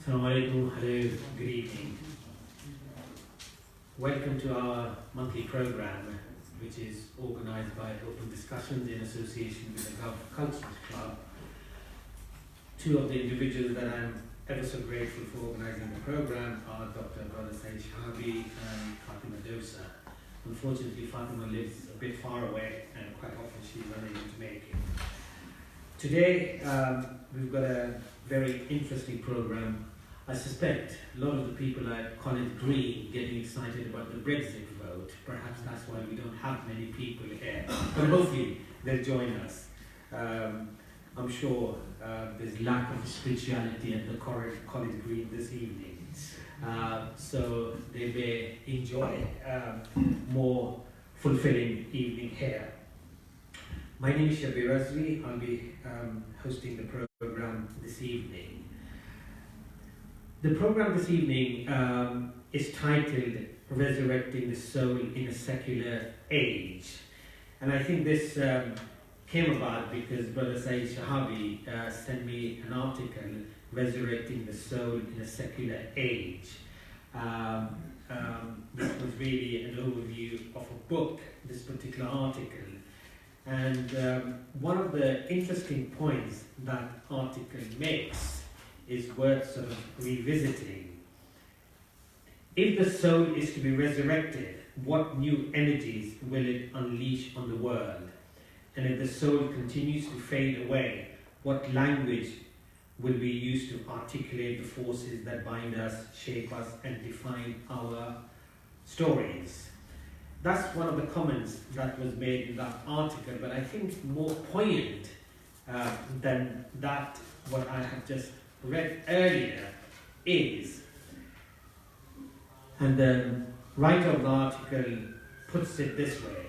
Assalamu alaikum, hello, good evening. Welcome to our monthly program, which is organized by Open Discussions in association with the Gulf Cultures Club. Two of the individuals that I'm ever so grateful for organizing the program are Dr. Brother Saeed Shahabi and Fatima Dosa. Unfortunately, Fatima lives a bit far away and quite often she's unable to make it. Today, we've got a very interesting program. I suspect a lot of the people at College Green getting excited about the Brexit vote. Perhaps that's why we don't have many people here. But hopefully they'll join us. I'm sure there's lack of spirituality at the College Green this evening. So they may enjoy more fulfilling evening here. My name is Shabir Azri. I'll be hosting the program this evening. The program this evening is titled Resurrecting the Soul in a Secular Age. And I think this came about because Brother Saeed Shahabi sent me an article, Resurrecting the Soul in a Secular Age. This was really an overview of a book, this particular article. And one of the interesting points that article makes is worth sort of revisiting. If the soul is to be resurrected, what new energies will it unleash on the world? And if the soul continues to fade away, what language will we use to articulate the forces that bind us, shape us, and define our stories? That's one of the comments that was made in that article, but I think more poignant than that, what I have just read earlier is, and the writer of the article puts it this way: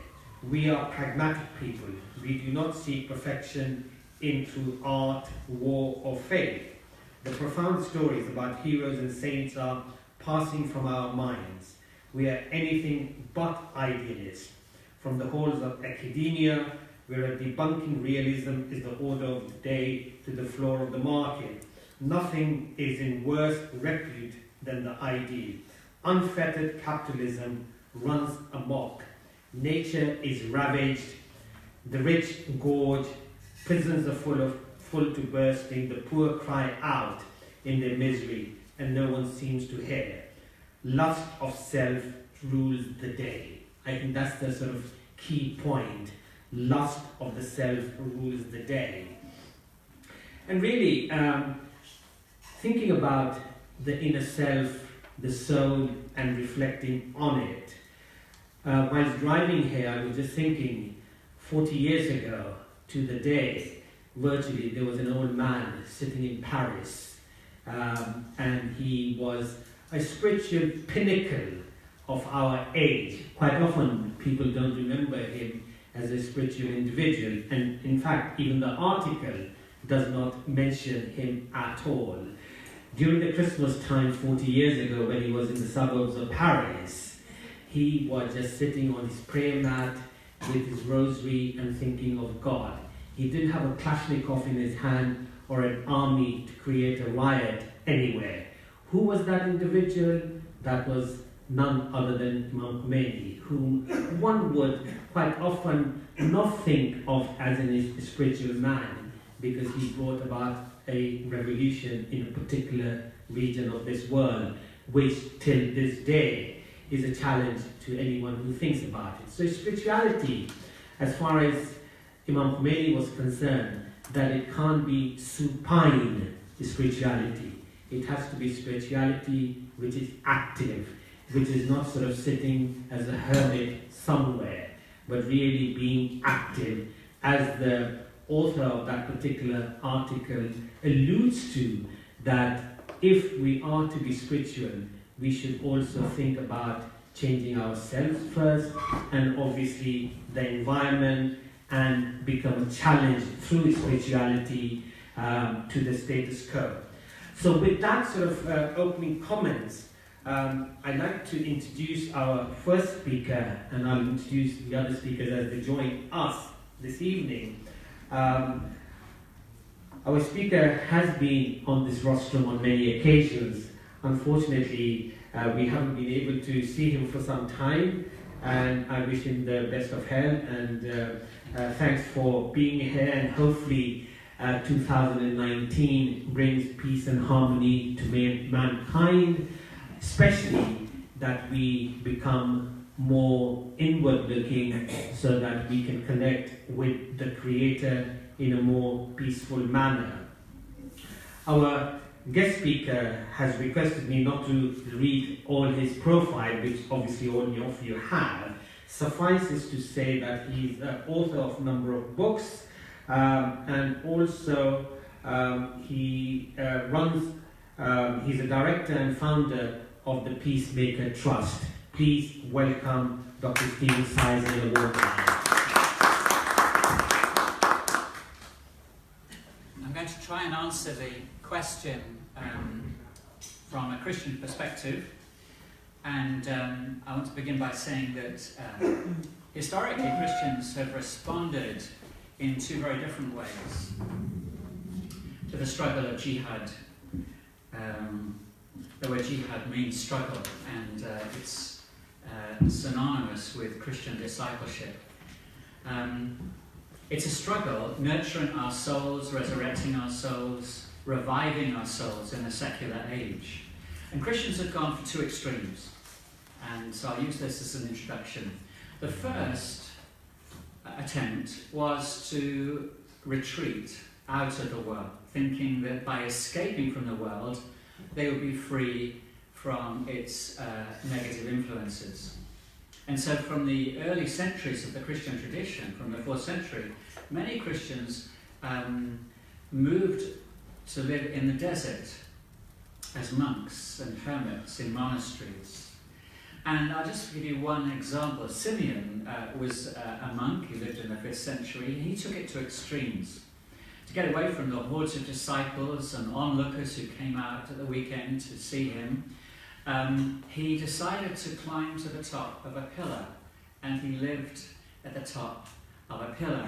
we are pragmatic people. We do not seek perfection in through art, war, or faith. The profound stories about heroes and saints are passing from our minds. We are anything but idealists. From the halls of academia, where debunking realism is the order of the day, to the floor of the market, nothing is in worse repute than the ideal. Unfettered capitalism runs amok. Nature is ravaged. The rich gorge. Prisons are full to bursting. The poor cry out in their misery, and no one seems to hear. Lust of self rules the day. I think that's the sort of key point. Lust of the self rules the day. And really, thinking about the inner self, the soul, and reflecting on it. Whilst driving here, I was just thinking, 40 years ago to the day, virtually, there was an old man sitting in Paris, and he was a spiritual pinnacle of our age. Quite often, people don't remember him as a spiritual individual, and in fact, even the article does not mention him at all. During the Christmas time 40 years ago, when he was in the suburbs of Paris, he was just sitting on his prayer mat with his rosary and thinking of God. He didn't have a Kalashnikov in his hand or an army to create a riot anywhere. Who was that individual? That was none other than Imam Khomeini, whom one would quite often not think of as a spiritual man, because he brought about a revolution in a particular region of this world, which till this day is a challenge to anyone who thinks about it. So spirituality, as far as Imam Khomeini was concerned, that it can't be supine spirituality. It has to be spirituality which is active, which is not sort of sitting as a hermit somewhere, but really being active, as the author of that particular article alludes to, that if we are to be spiritual, we should also think about changing ourselves first, and obviously the environment, and become a challenge through spirituality to the status quo. So with that sort of opening comments, I'd like to introduce our first speaker, and I'll introduce the other speakers as they join us this evening. Our speaker has been on this rostrum on many occasions. Unfortunately, we haven't been able to see him for some time, and I wish him the best of health, and thanks for being here, and hopefully 2019 brings peace and harmony to mankind, especially that we become more inward looking so that we can connect with the Creator in a more peaceful manner. Our guest speaker has requested me not to read all his profile, which obviously all of you have. Suffices to say that he's an author of a number of books, and also he runs, he's a director and founder of the Peacemaker Trust. Please welcome Dr. Stephen Sizer, the Warden. I'm going to try and answer the question from a Christian perspective, and I want to begin by saying that historically Christians have responded in two very different ways to the struggle of jihad. The word jihad means struggle, and it's synonymous with Christian discipleship. It's a struggle nurturing our souls, resurrecting our souls, reviving our souls in a secular age. And Christians have gone for two extremes. And so I'll use this as an introduction. The first attempt was to retreat out of the world, thinking that by escaping from the world, they would be free from its negative influences. And so from the early centuries of the Christian tradition, from the 4th century, many Christians moved to live in the desert as monks and hermits in monasteries. And I'll just give you one example. Simeon was a monk. He lived in the 5th century. He took it to extremes. To get away from the hordes of disciples and onlookers who came out at the weekend to see him, he decided to climb to the top of a pillar, and he lived at the top of a pillar.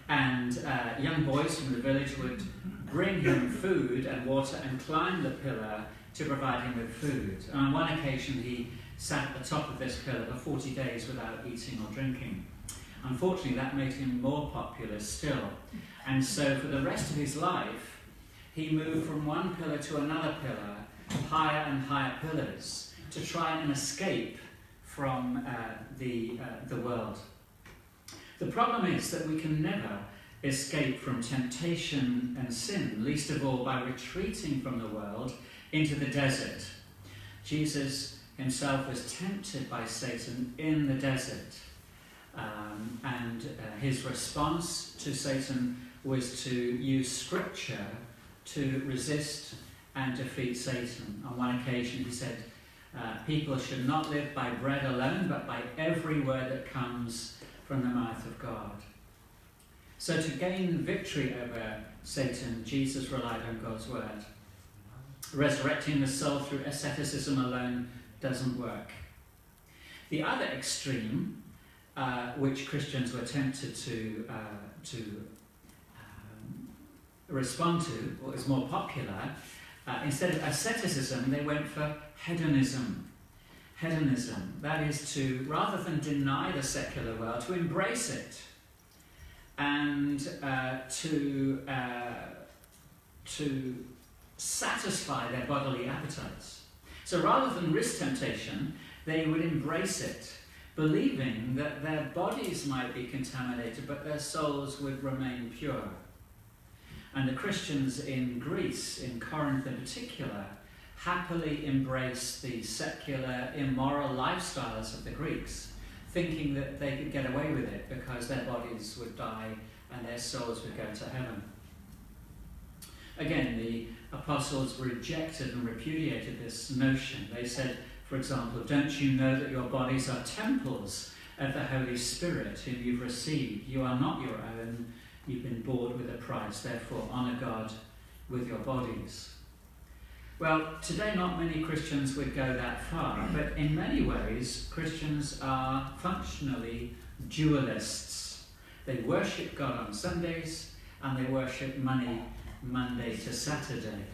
And young boys from the village would bring him food and water and climb the pillar to provide him with food. And on one occasion he sat at the top of this pillar for 40 days without eating or drinking. Unfortunately, that made him more popular still. And so for the rest of his life, he moved from one pillar to another pillar, higher and higher pillars, to try and escape from the world. The problem is that we can never escape from temptation and sin, least of all by retreating from the world into the desert. Jesus himself was tempted by Satan in the desert, and his response to Satan was to use scripture to resist and defeat Satan. On one occasion he said, people should not live by bread alone, but by every word that comes from the mouth of God. So to gain victory over Satan, Jesus relied on God's word. Resurrecting the soul through asceticism alone doesn't work. The other extreme, which Christians were tempted to respond to, or is more popular, instead of asceticism, they went for hedonism. Hedonism, that is to, rather than deny the secular world, to embrace it and to satisfy their bodily appetites. So rather than risk temptation, they would embrace it, believing that their bodies might be contaminated, but their souls would remain pure. And the Christians in Greece, in Corinth in particular, happily embraced the secular, immoral lifestyles of the Greeks, thinking that they could get away with it because their bodies would die and their souls would go to heaven. Again, the apostles rejected and repudiated this notion. They said, for example, don't you know that your bodies are temples of the Holy Spirit whom you've received? You are not your own. You've been bought with a price. Therefore, honour God with your bodies. Well, today not many Christians would go that far, but in many ways Christians are functionally dualists. They worship God on Sundays and they worship money Monday to Saturday.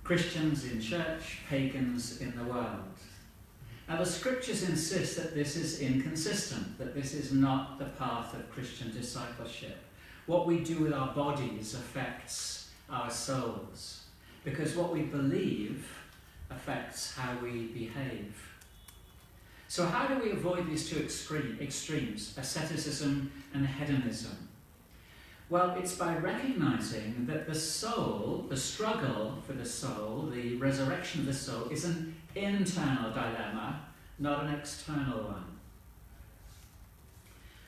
Christians in church, pagans in the world. Now, the scriptures insist that this is inconsistent, that this is not the path of Christian discipleship. What we do with our bodies affects our souls, because what we believe affects how we behave. So how do we avoid these two extremes, asceticism and hedonism? Well, it's by recognizing that the soul, the struggle for the soul, the resurrection of the soul, is an internal dilemma, not an external one.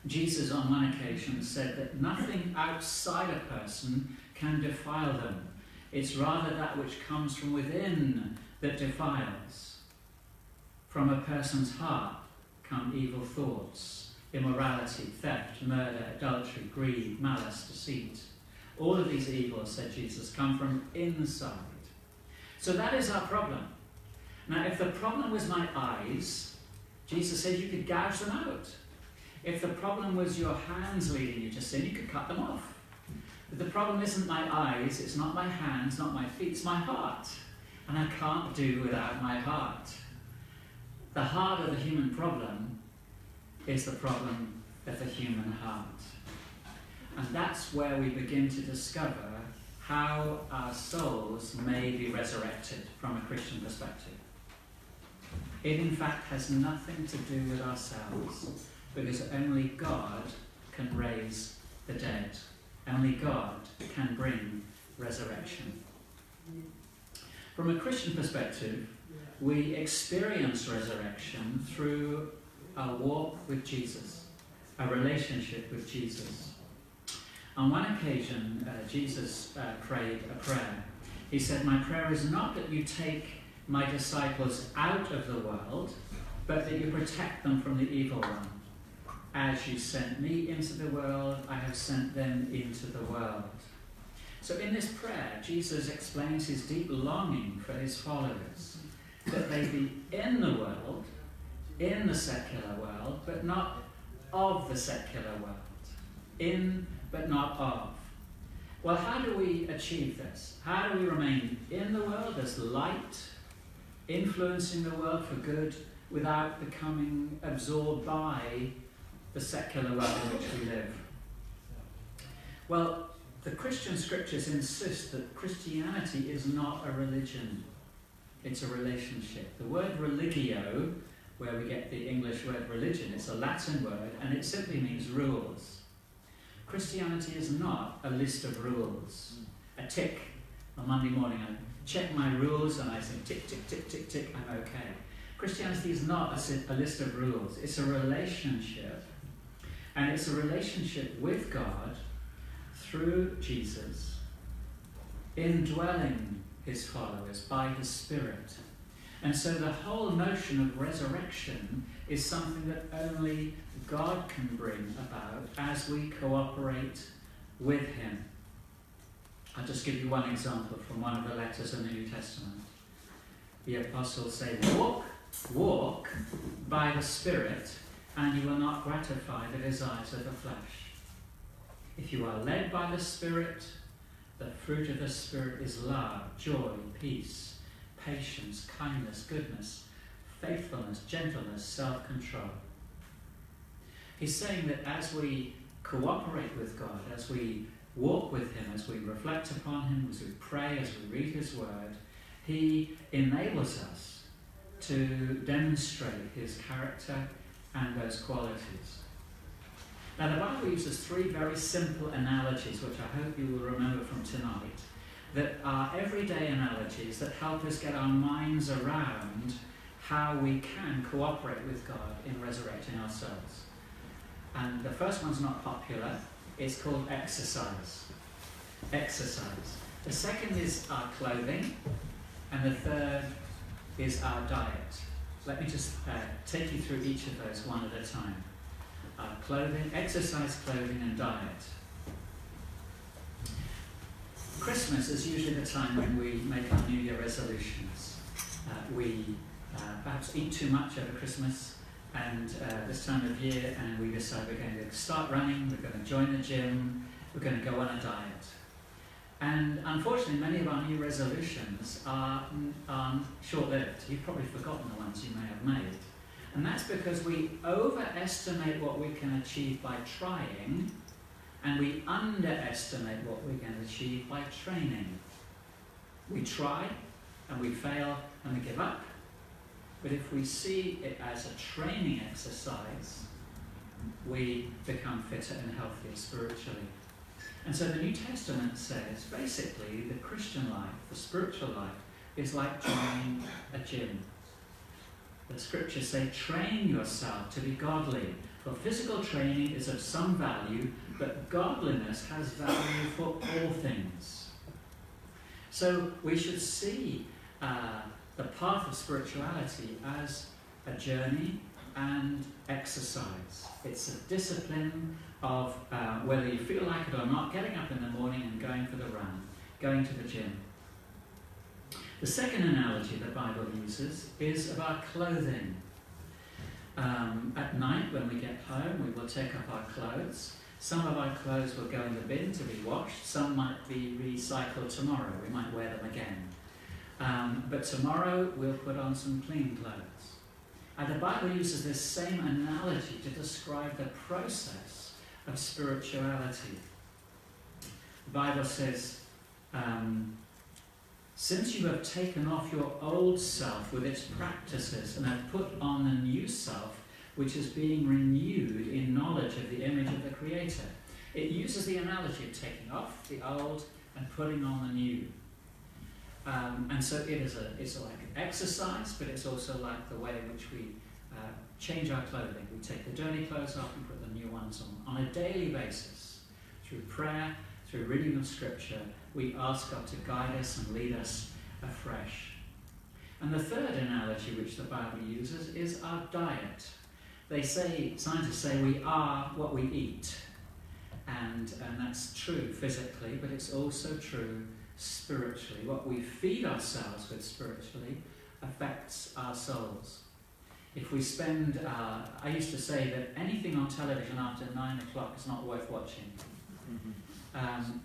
Jesus on one occasion said that nothing outside a person can defile them. It's rather that which comes from within that defiles. From a person's heart come evil thoughts, immorality, theft, murder, adultery, greed, malice, deceit. All of these evils, said Jesus, come from inside. So that is our problem. Now, if the problem was my eyes, Jesus said you could gouge them out. If the problem was your hands leading you to sin, you could cut them off. But the problem isn't my eyes, it's not my hands, not my feet, it's my heart. And I can't do without my heart. The heart of the human problem is the problem of the human heart. And that's where we begin to discover how our souls may be resurrected from a Christian perspective. It in fact has nothing to do with ourselves, because only God can raise the dead. Only God can bring resurrection. From a Christian perspective, we experience resurrection through a walk with Jesus, a relationship with Jesus. On one occasion, Jesus prayed a prayer. He said, "My prayer is not that you take my disciples out of the world, but that you protect them from the evil one. As you sent me into the world, I have sent them into the world." So in this prayer, Jesus explains his deep longing for his followers, that they be in the world, in the secular world, but not of the secular world. In, but not of. Well, how do we achieve this? How do we remain in the world as light, influencing the world for good, without becoming absorbed by the secular world in which we live? Well, the Christian scriptures insist that Christianity is not a religion. It's a relationship. The word religio, where we get the English word religion, it's a Latin word, and it simply means rules. Christianity is not a list of rules. A tick. On Monday morning, I check my rules and I say tick, tick, tick, tick, tick, I'm okay. Christianity is not a list of rules. It's a relationship. And it's a relationship with God through Jesus, indwelling his followers by his Spirit. And so the whole notion of resurrection is something that only God can bring about as we cooperate with him. I'll just give you one example from one of the letters in the New Testament. The apostles say, walk by the Spirit, and you will not gratify the desires of the flesh. If you are led by the Spirit, the fruit of the Spirit is love, joy, peace, patience, kindness, goodness, faithfulness, gentleness, self-control. He's saying that as we cooperate with God, as we walk with him, as we reflect upon him, as we pray, as we read his word, he enables us to demonstrate his character and those qualities. Now, the Bible uses three very simple analogies, which I hope you will remember from tonight, that are everyday analogies that help us get our minds around how we can cooperate with God in resurrecting ourselves. And the first one's not popular. It's called exercise. Exercise. The second is our clothing, and the third is our diet. Let me just take you through each of those one at a time. Clothing, exercise, clothing, and diet. Christmas is usually the time when we make our New Year resolutions. We perhaps eat too much over Christmas and this time of year, and we decide we're going to start running, we're going to join the gym, we're going to go on a diet. And unfortunately, many of our new resolutions are short-lived. You've probably forgotten the ones you may have made. And that's because we overestimate what we can achieve by trying, and we underestimate what we can achieve by training. We try, and we fail, and we give up. But if we see it as a training exercise, we become fitter and healthier spiritually. And so the New Testament says, basically, the Christian life, the spiritual life, is like joining a gym. The scriptures say, train yourself to be godly. For physical training is of some value, but godliness has value for all things. So we should see the path of spirituality as a journey and exercise. It's a discipline of whether you feel like it or not, getting up in the morning and going for the run, going to the gym. The second analogy the Bible uses is about clothing. At night when we get home, we will take up our clothes. Some of our clothes will go in the bin to be washed. Some might be recycled tomorrow. We might wear them again. But tomorrow we'll put on some clean clothes. And the Bible uses this same analogy to describe the process of spirituality. The Bible says, since you have taken off your old self with its practices and have put on the new self, which is being renewed in knowledge of the image of the Creator. It uses the analogy of taking off the old and putting on the new. And so it's like exercise, but it's also like the way in which we change our clothing. We take the dirty clothes off and put the new ones on a daily basis. Through prayer, through reading of Scripture, we ask God to guide us and lead us afresh. And the third analogy which the Bible uses is our diet. Scientists say we are what we eat. And that's true physically, but it's also true spiritually. What we feed ourselves with spiritually affects our souls. If we spend, I used to say that anything on television after 9 o'clock is not worth watching.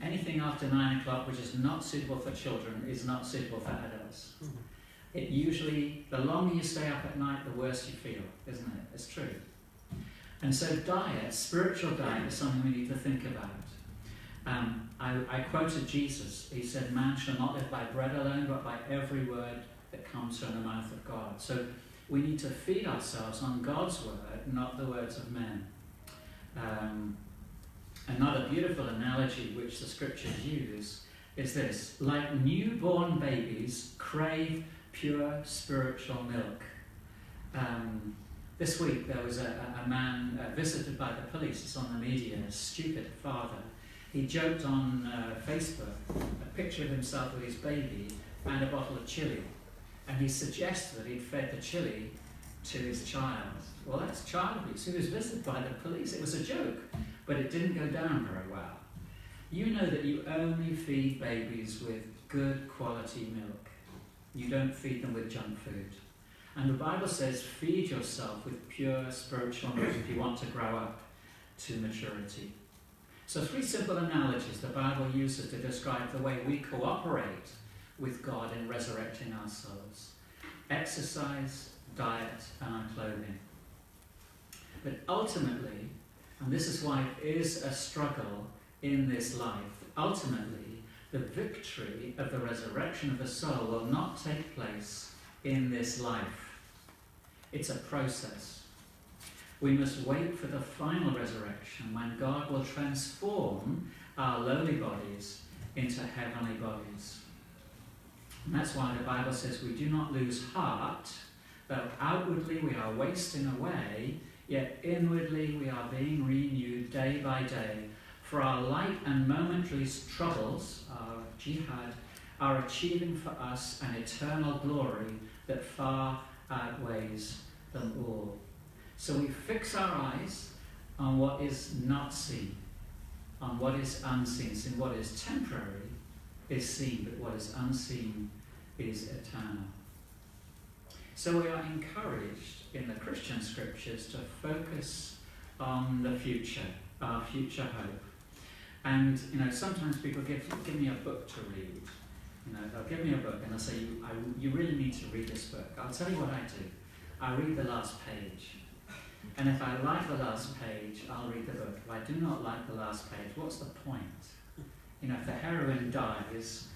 Anything after 9 o'clock which is not suitable for children is not suitable for adults. It usually, the longer you stay up at night, the worse you feel, isn't it? It's true. And so diet, spiritual diet, is something we need to think about. I quoted Jesus. He said, man shall not live by bread alone, but by every word that comes from the mouth of God. So we need to feed ourselves on God's word, not the words of men. Another beautiful analogy which the scriptures use is this: like newborn babies crave pure spiritual milk. This week there was a man visited by the police. It's on the media, a stupid father. He joked on Facebook a picture of himself with his baby and a bottle of chili. And he suggested that he'd fed the chili to his child. Well, that's child abuse. He was visited by the police. It was a joke, but it didn't go down very well. You know that you only feed babies with good quality milk. You don't feed them with junk food. And the Bible says, feed yourself with pure spiritual milk if you want to grow up to maturity. So 3 simple analogies the Bible uses to describe the way we cooperate with God in resurrecting our souls: exercise, diet, and our clothing. But ultimately, and this is why it is a struggle in this life, ultimately, the victory of the resurrection of the soul will not take place in this life. It's a process. We must wait for the final resurrection when God will transform our lowly bodies into heavenly bodies. And that's why the Bible says we do not lose heart, though outwardly we are wasting away, yet inwardly we are being renewed day by day. For our light and momentary troubles, our jihad, are achieving for us an eternal glory that far outweighs them all. So we fix our eyes on what is not seen, on what is unseen. So what is temporary is seen, but what is unseen is eternal. So we are encouraged in the Christian scriptures to focus on the future, our future hope. And, sometimes people give me a book to read. They'll give me a book and they'll say, you really need to read this book. I'll tell you what I do. I read the last page. And if I like the last page, I'll read the book. If I do not like the last page, what's the point? If the heroine dies,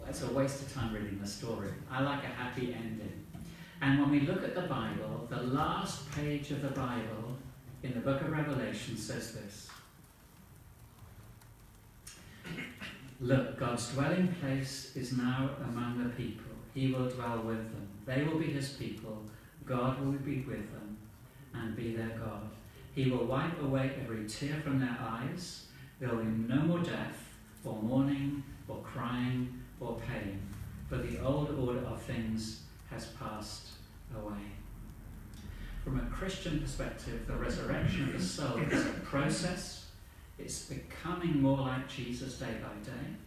it's a waste of time reading the story. I like a happy ending. And when we look at the Bible, the last page of the Bible in the book of Revelation says this. Look, God's dwelling place is now among the people. He will dwell with them. They will be his people. God will be with them and be their God. He will wipe away every tear from their eyes. There will be no more death, or mourning, or crying, or pain, for the old order of things has passed away. From a Christian perspective, the resurrection of the soul is a process. It's becoming more like Jesus day by day,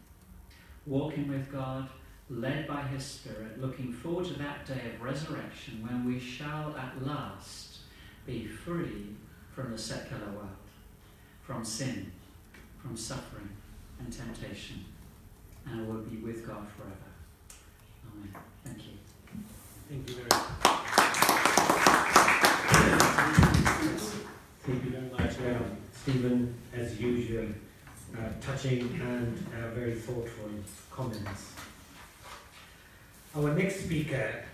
walking with God, led by his Spirit, looking forward to that day of resurrection when we shall at last be free from the secular world, from sin, from suffering and temptation, and will be with God forever. Amen. Thank you. Thank you very much. Thank you very much, Stephen, as usual, touching and very thoughtful comments. Our next speaker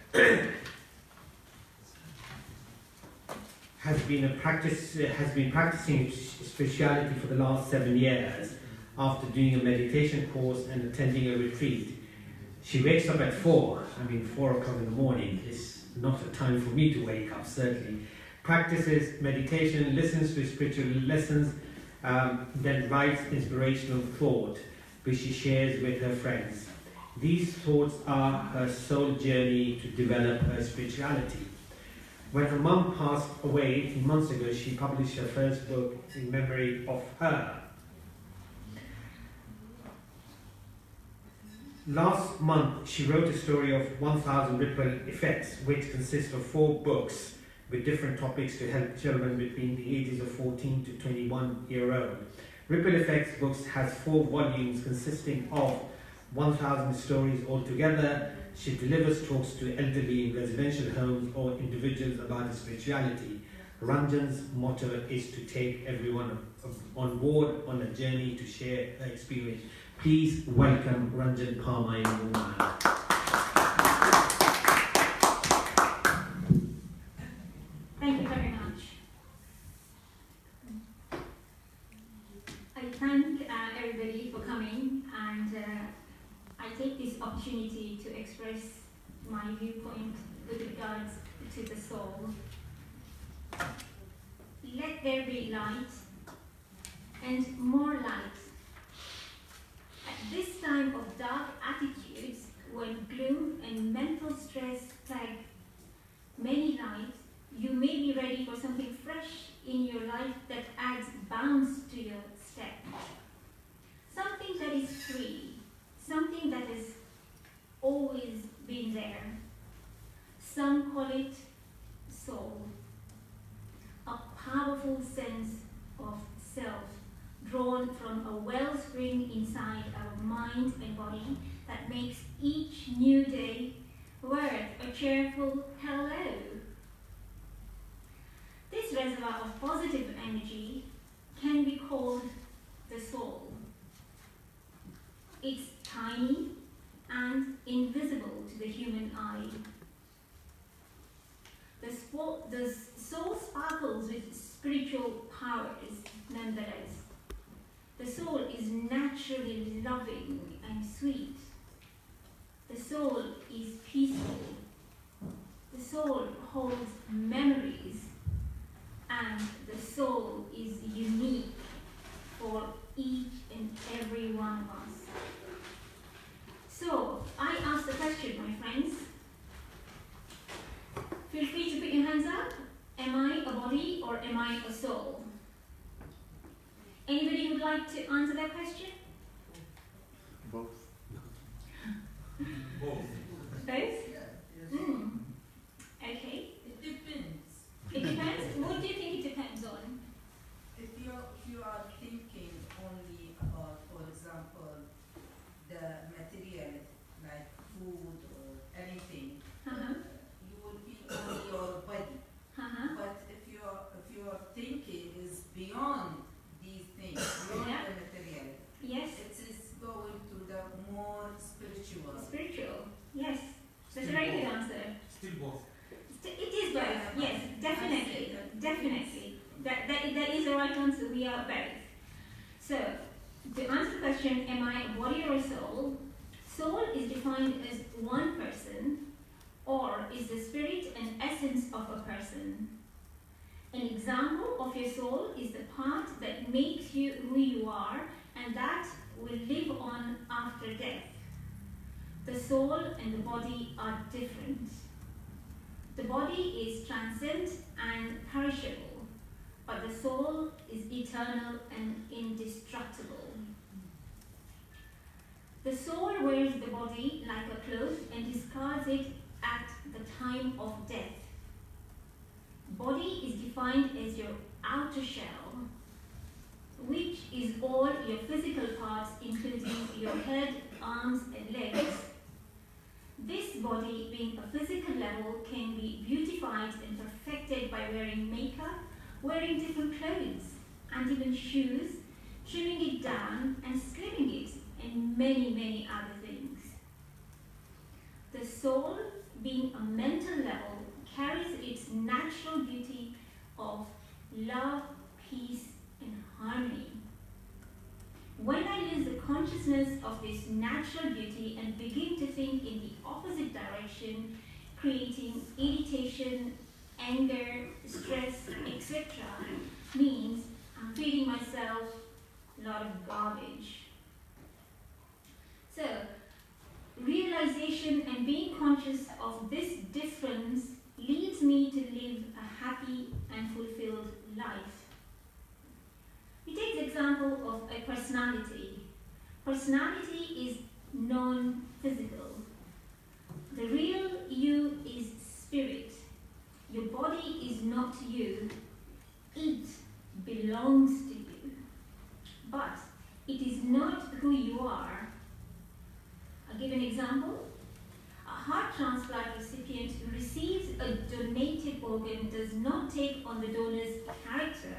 has been practicing spirituality for the last 7 years after doing a meditation course and attending a retreat. She wakes up at 4 o'clock in the morning. It's not a time for me to wake up, certainly. Practices meditation, listens to spiritual lessons, then writes inspirational thought, which she shares with her friends. These thoughts are her soul journey to develop her spirituality. When her mum passed away 18 months ago, she published her first book in memory of her. Last month, she wrote a story of 1,000 Ripple Effects, which consists of 4 books with different topics to help children between the ages of 14 to 21-year-old. Ripple Effects books has 4 volumes consisting of 1,000 stories altogether. She delivers talks to elderly in residential homes or individuals about spirituality. Ranjan's motto is to take everyone on board on a journey to share her experience. Please welcome Ranjan Parma. Thank you very much. I thank everybody for coming, and I take this opportunity to express my viewpoint with regards to the soul. Let there be light, and more light. At this time of dark attitudes, when gloom and mental stress plague many lives, you may be ready for something fresh in your life that adds bounce to your step. Something that is free, something that has always been there. Some call it soul, a powerful sense of self drawn from a wellspring inside our mind and body that makes each new day worth a cheerful hello. This reservoir of positive energy can be called the soul. It's tiny and invisible to the human eye. The soul sparkles with spiritual powers nonetheless. The soul is naturally loving and sweet. The soul is peaceful. The soul holds memories, and the soul is unique for each and every one of us. So, I ask the question, my friends. Feel free to put your hands up. Am I a body or am I a soul? Anybody would like to answer that question? Both. Both? Okay. It depends. It depends? What do you think it depends on? If you are thinking only about Spiritual, yes. That's a very good answer. Still both. It is both, yes, definitely, definitely. That is the right answer, we are both. So, to answer the question, am I a body or a soul? Soul is defined as one person, or is the spirit and essence of a person. An example of your soul is the part that makes you who you are, and that will live on after death. The soul and the body are different. The body is transient and perishable, but the soul is eternal and indestructible. The soul wears the body like a cloth and discards it at the time of death. Body is defined as your outer shell, which is all your physical parts, including your head, arms, and legs. This body, being a physical level, can be beautified and perfected by wearing makeup, wearing different clothes, and even shoes, trimming it down and slimming it, and many, many other things. The soul, being a mental level, carries its natural beauty of love, peace, and harmony. When I lose the consciousness of this natural beauty and begin to think in the opposite direction, creating irritation, anger, stress, etc., means I'm feeding myself a lot of garbage. So, realization and being conscious of this difference leads me to live a happy and fulfilled life. We take the example of a personality. Personality is non-physical. The real you is spirit. Your body is not you. It belongs to you. But it is not who you are. I'll give an example. A heart transplant recipient who receives a donated organ does not take on the donor's character.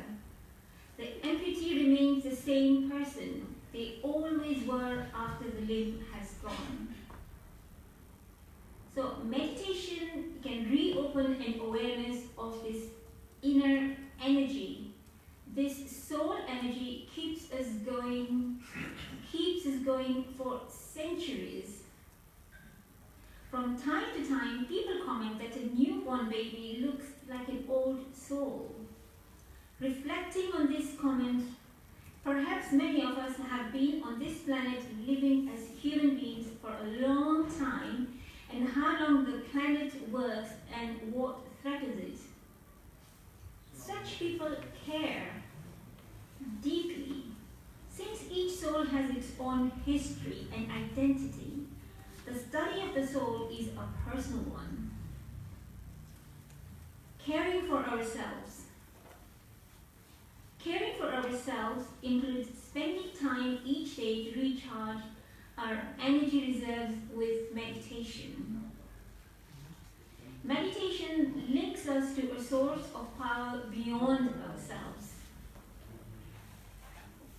The amputee remains the same person they always were after the limb has gone. So meditation can reopen an awareness of this inner energy. This soul energy keeps us going for centuries. From time to time, people comment that a newborn baby looks like an old soul. Reflecting on this comment, perhaps many of us have been on this planet living as human beings for a long time, and how long the planet works and what threatens it. Such people care deeply. Since each soul has its own history and identity, the study of the soul is a personal one. Caring for ourselves. Caring for ourselves includes spending time each day to recharge our energy reserves with meditation. Meditation links us to a source of power beyond ourselves.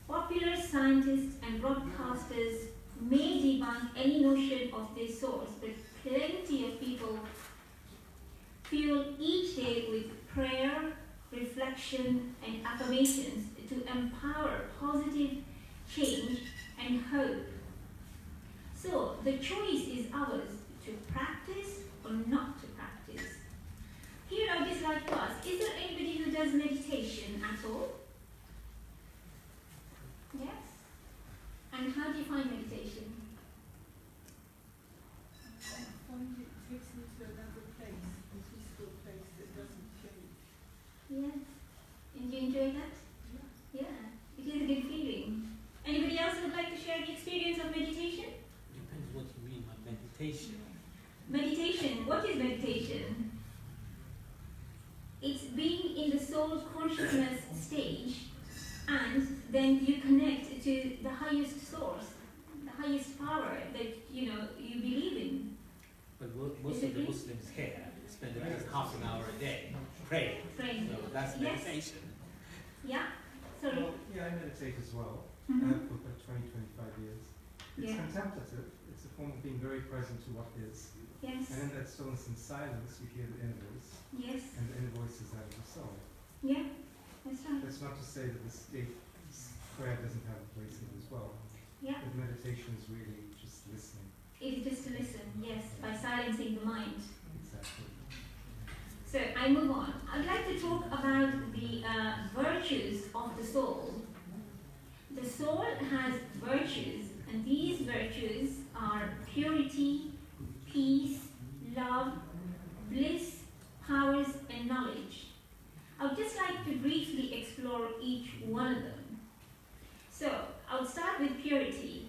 Popular scientists and broadcasters may debunk any notion of this source, but plenty of people fuel each day with prayer, reflection, and affirmations to empower positive change and hope. So the choice is ours to practice or not to practice. Here I would just like to ask, is there anybody who does meditation at all? Yes? And how do you find meditation? I find it takes me to another place, a peaceful place that doesn't change. Yes. And do you enjoy that? Yeah. It is a good feeling. Anybody else who would like to share the experience of meditation? Depends what you mean by meditation. Meditation. What is meditation? It's being in the soul's consciousness stage, and then you connect to the highest source, the highest power that you believe in. But most of the Muslims here spend at least half an hour a day praying. Praying. So that's Yes. meditation. Yeah. Sorry. Well, yeah, I meditate as well Mhm. for about 20, 25 years. It's Yeah. contemplative. It's a form of being very present to what is. Yes. And in that stillness and silence, you hear the inner voice. Yes. And the inner voice is that of the soul. Yeah. That's right. That's not to say that the state prayer doesn't have a place in it as well. Yeah. But meditation is really just listening. It is just to listen. Yes, by silencing the mind. Exactly. So I move on. I'd like to talk about the virtues of the soul. The soul has virtues, and these virtues are purity, peace, love, bliss, powers, and knowledge. I would just like to briefly explore each one of them. So I'll start with purity.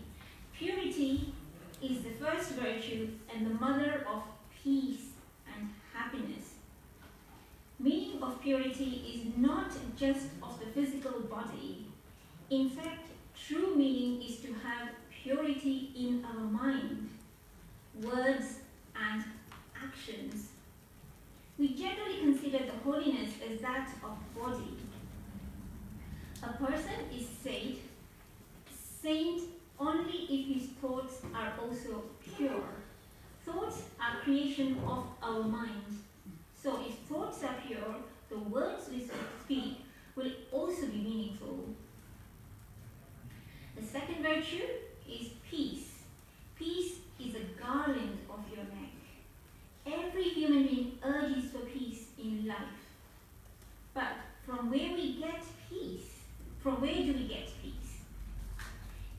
Purity is the first virtue and the mother of peace and happiness. Meaning of purity is not just of the physical body. In fact, true meaning is to have purity in our mind, words, and actions. We generally consider the holiness as that of body. A person is saint only if his thoughts are also pure. Thoughts are creation of our mind. So if thoughts are pure, the words we speak will also be meaningful. The second virtue is peace. Peace is a garland of your neck. Every human being urges for peace in life. But from where we get peace? From where do we get peace?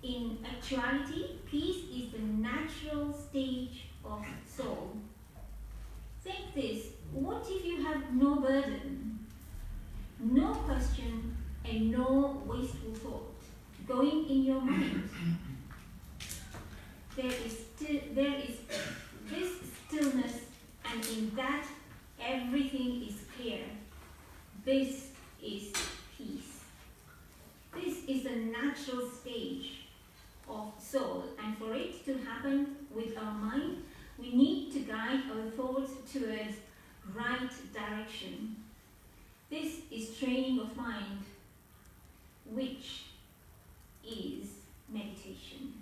In actuality, peace is the natural stage of soul. Think this, what if you have no burden, no question, and no wasteful thought going in your mind? There is this stillness, and in that everything is clear. This is peace. This is the natural stage of soul, and for it to happen with our mind, we need to guide our thoughts towards right direction. This is training of mind, which is meditation.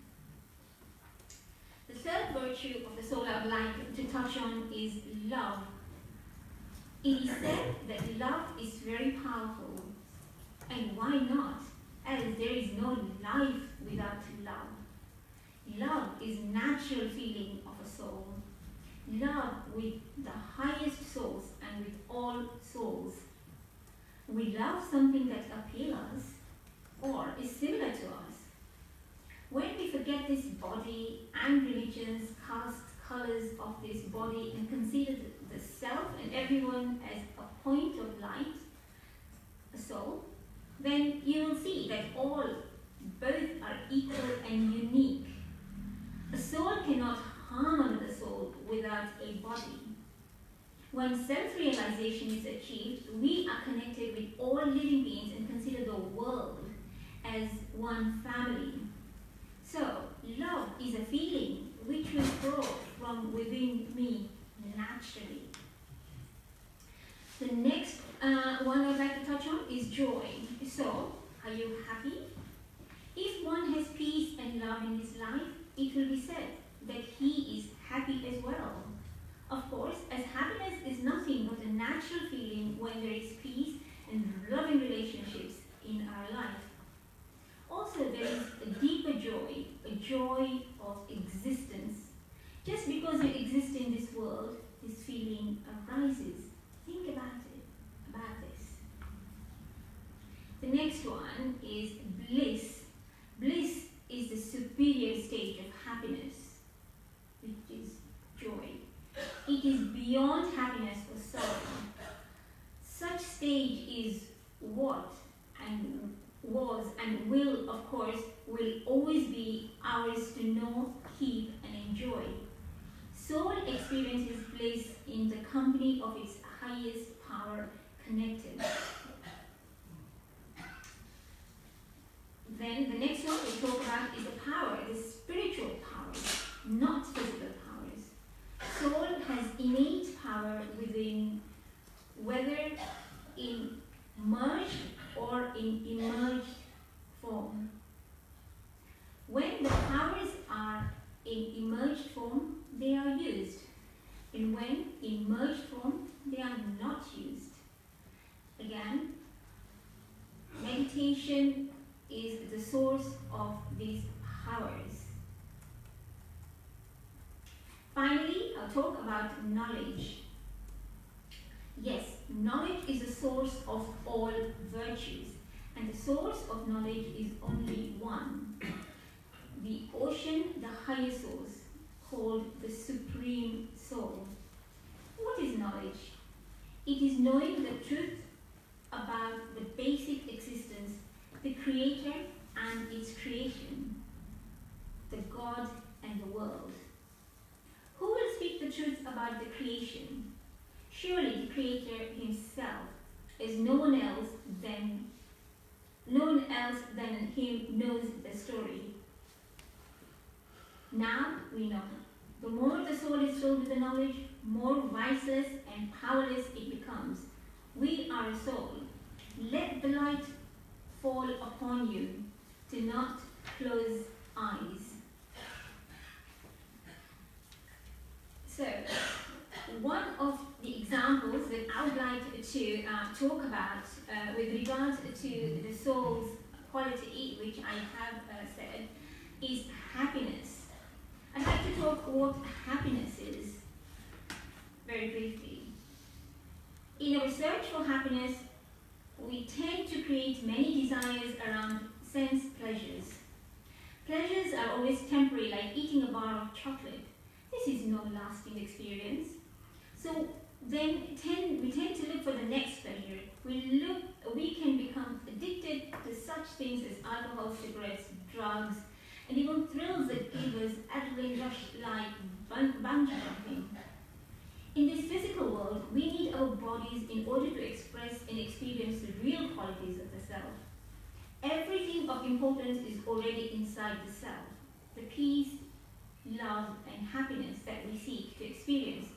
The third virtue of the soul I would like to touch on is love. It is said that love is very powerful. And why not? As there is no life without love. Love is natural feeling of a soul. Love with the highest souls and with all souls. We love something that appeals us or is similar to us. When we forget this body and religions, castes, colors of this body and consider the self and everyone as a point of light, a soul, then you will see that all, both are equal and unique. A soul cannot harm another soul without a body. When self-realization is achieved, we are connected with all living beings and consider the world as one family. So, love is a feeling which will grow from within me naturally. The next one I'd like to touch on is joy. So, are you happy? If one has peace and love in his life, it will be said that he is happy as well. Of course, as happiness is nothing but a natural feeling when there is peace and loving relationships in our life. Also, there is a deeper joy, a joy of existence. Just because you exist in this world, this feeling arises. Think about this. The next one is bliss. Bliss is the superior stage of happiness, which is joy. It is beyond happiness or sorrow. Such stage is what and was and will, of course, will always be ours to know, keep, and enjoy. Soul experiences bliss in the company of its highest power connected. Then the next one we talk about is the power, the spiritual powers, not physical powers. Soul has innate power within, whether in merged or in emerged form. When the powers are when in merged form, they are not used. Again, meditation is the source of these powers. Finally, I'll talk about knowledge. Yes, knowledge is the source of all virtues, and the source of knowledge is only one. The ocean, the higher source, called the Supreme Soul. What is knowledge? It is knowing the truth about the basic existence, the Creator and its creation, the God and the world. Who will speak the truth about the creation? Surely the Creator himself, as no one else than him knows the story. Now we know. The more the soul is filled with the knowledge, more viceless and powerless it becomes. We are a soul. Let the light fall upon you. Do not close eyes. So, one of the examples that I would like to talk about with regard to the soul's quality, which I have said, is happiness. I'd like to talk what happiness is, very briefly. In our search for happiness, we tend to create many desires around sense pleasures. Pleasures are always temporary, like eating a bar of chocolate. This is no lasting experience. So then we tend to look for the next pleasure. We can become addicted to such things as alcohol, cigarettes, drugs, and even thrills that give us adrenaline rush like bungee jumping. In this physical world, we need our bodies in order to express and experience the real qualities of the self. Everything of importance is already inside the self. The peace, love, and happiness that we seek to experience.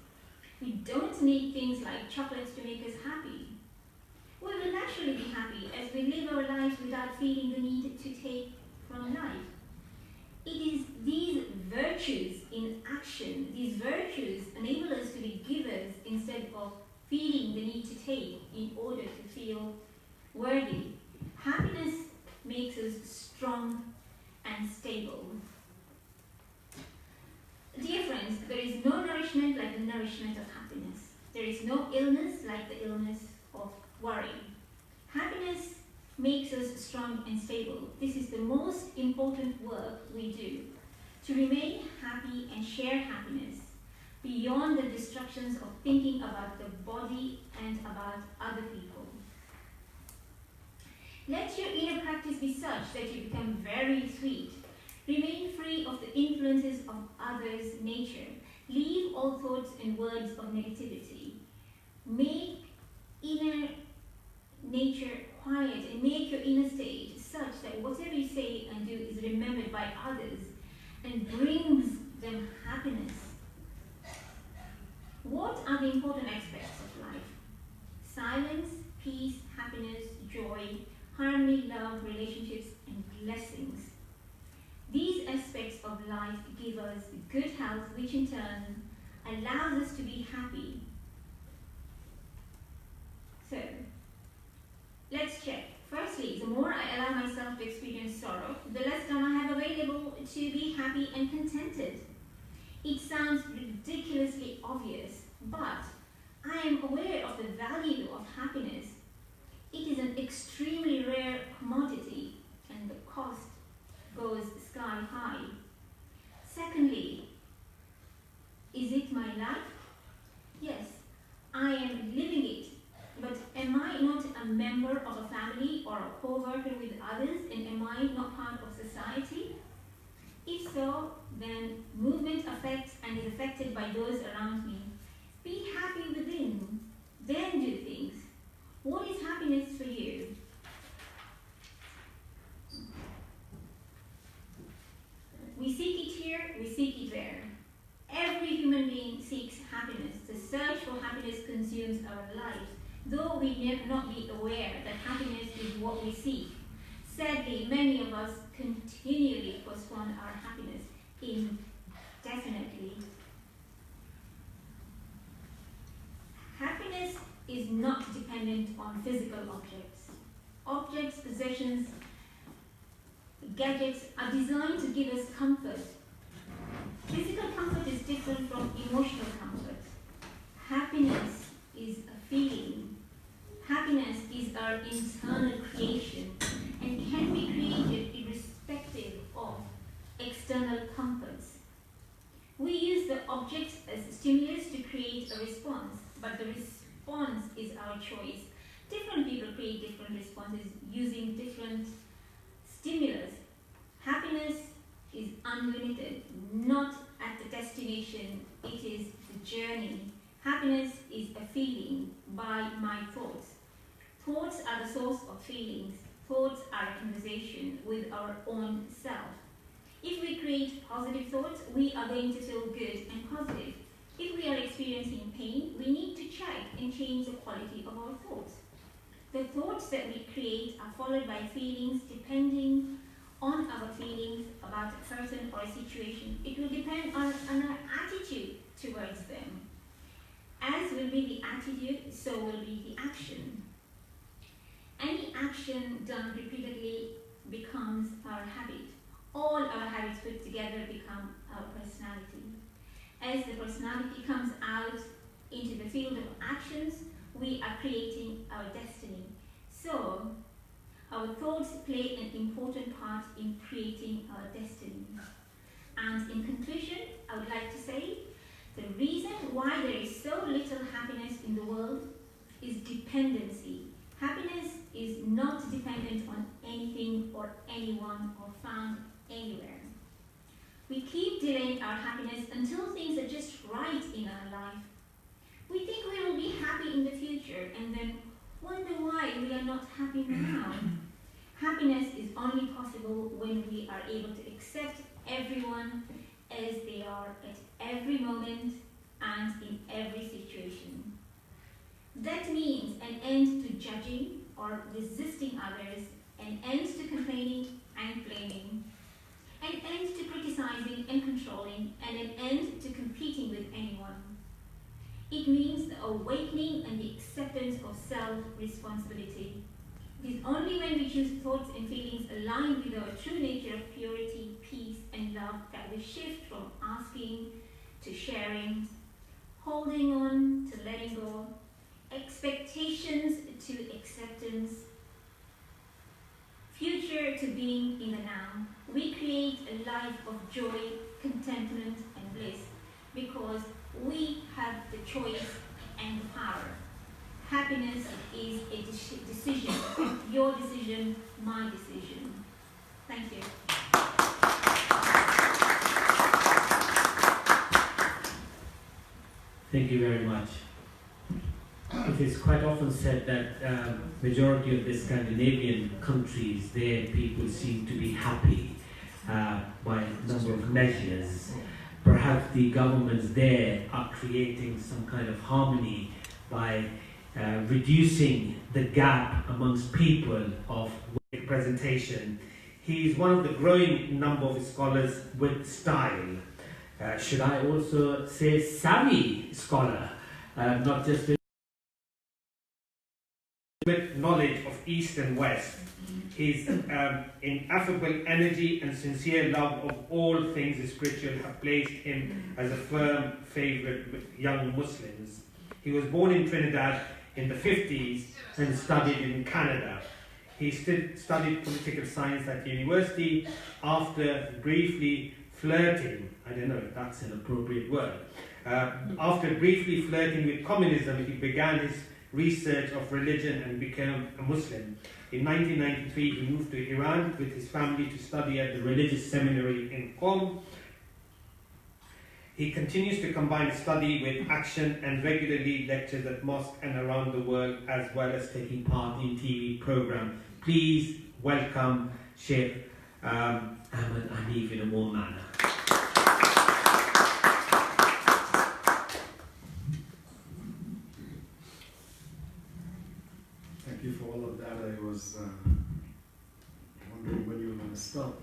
We don't need things like chocolates to make us happy. We will naturally be happy as we live our lives without feeling the need to take from life. It is these virtues in action, these virtues enable us to be givers instead of feeling the need to take in order to feel worthy. Happiness makes us strong and stable. Dear friends, there is no nourishment like the nourishment of happiness. There is no illness like the illness of worry. Happiness makes us strong and stable. This is the most important work we do, to remain happy and share happiness beyond the distractions of thinking about the body and about other people. Let your inner practice be such that you become very sweet. Remain free of the influences of others' nature. Leave all thoughts and words of negativity. Make inner nature quiet and make your inner state such that whatever you say and do is remembered by others and brings them happiness. What are the important aspects of life? Silence, peace, happiness, joy, harmony, love, relationships, and blessings. These aspects of life give us good health, which in turn allows us to be happy. So, let's check. Firstly, the more I allow myself to experience sorrow, the less time I have available to be happy and contented. It sounds ridiculously obvious, but I am aware of the value of happiness. It is an extremely rare commodity, and the cost goes sky high. Secondly, is it my life? Yes, I am living it. But am I not a member of a family or a co-worker with others, and am I not part of society? If so, then movement affects and is affected by those around me. Be happy within, then do things. What is happiness for you? We seek it here, we seek it there. Every human being seeks happiness. The search for happiness consumes our lives, though we may not be aware that happiness is what we seek. Sadly, many of us continually postpone our happiness indefinitely. dependent on physical objects. Objects, possessions, gadgets are designed to give us comfort. Physical comfort is different from emotional comfort. Happiness is a feeling. Happiness is our internal creation and can be created irrespective of external comforts. We use the objects as stimulus to create a response, but the response is our choice. Different people create different responses using different stimulus. Happiness is unlimited, not at the destination, it is the journey. Happiness is a feeling by my thoughts. Thoughts are the source of feelings. Thoughts are a conversation with our own self. If we create positive thoughts, we are going to feel good and positive. If we are experiencing pain, we need to check and change the quality of our thoughts. The thoughts that we create are followed by feelings depending on our feelings about a person or a situation. It will depend on our attitude towards them. As will be the attitude, so will be the action. Any action done repeatedly becomes our habit. All our habits put together become our personality. As the personality comes out into the field of actions, we are creating our destiny. So, our thoughts play an important part in creating our destiny. And in conclusion, I would like to say, the reason why there is so little happiness in the world is dependency. Happiness is not dependent on anything or anyone or found anywhere. We keep delaying our happiness until things are just right in our life. We think we will be happy in the future and then wonder why we are not happy now. Happiness is only possible when we are able to accept everyone as they are at every moment and in every situation. That means an end to judging or resisting others, an end to complaining and blaming, an end to criticizing and controlling, and an end to competing with anyone. It means the awakening and the acceptance of self-responsibility. It is only when we choose thoughts and feelings aligned with our true nature of purity, peace, and love that we shift from asking to sharing, holding on to letting go, expectations to acceptance, future to being in the now. We create a life of joy, contentment, and bliss because we have the choice and the power. Happiness is a decision. Your decision, my decision. Thank you. Thank you very much. It is quite often said that majority of the Scandinavian countries, their people seem to be happy by a number of measures. Perhaps the governments there are creating some kind of harmony by reducing the gap amongst people of presentation. He is one of the growing number of scholars with style. Should I also say savvy scholar, not just with knowledge of East and West. His ineffable energy and sincere love of all things spiritual have placed him as a firm favourite with young Muslims. He was born in Trinidad in the 50s and studied in Canada. He studied political science at university after briefly flirting, I don't know if that's an appropriate word, after briefly flirting with communism, he began his research of religion and became a Muslim. In 1993, he moved to Iran with his family to study at the religious seminary in Qom. He continues to combine study with action and regularly lectures at mosques and around the world, as well as taking part in TV program. Please welcome Sheikh Ahmed Hanif in a warm manner. Thank you for all of that. I was wondering when you were going to stop.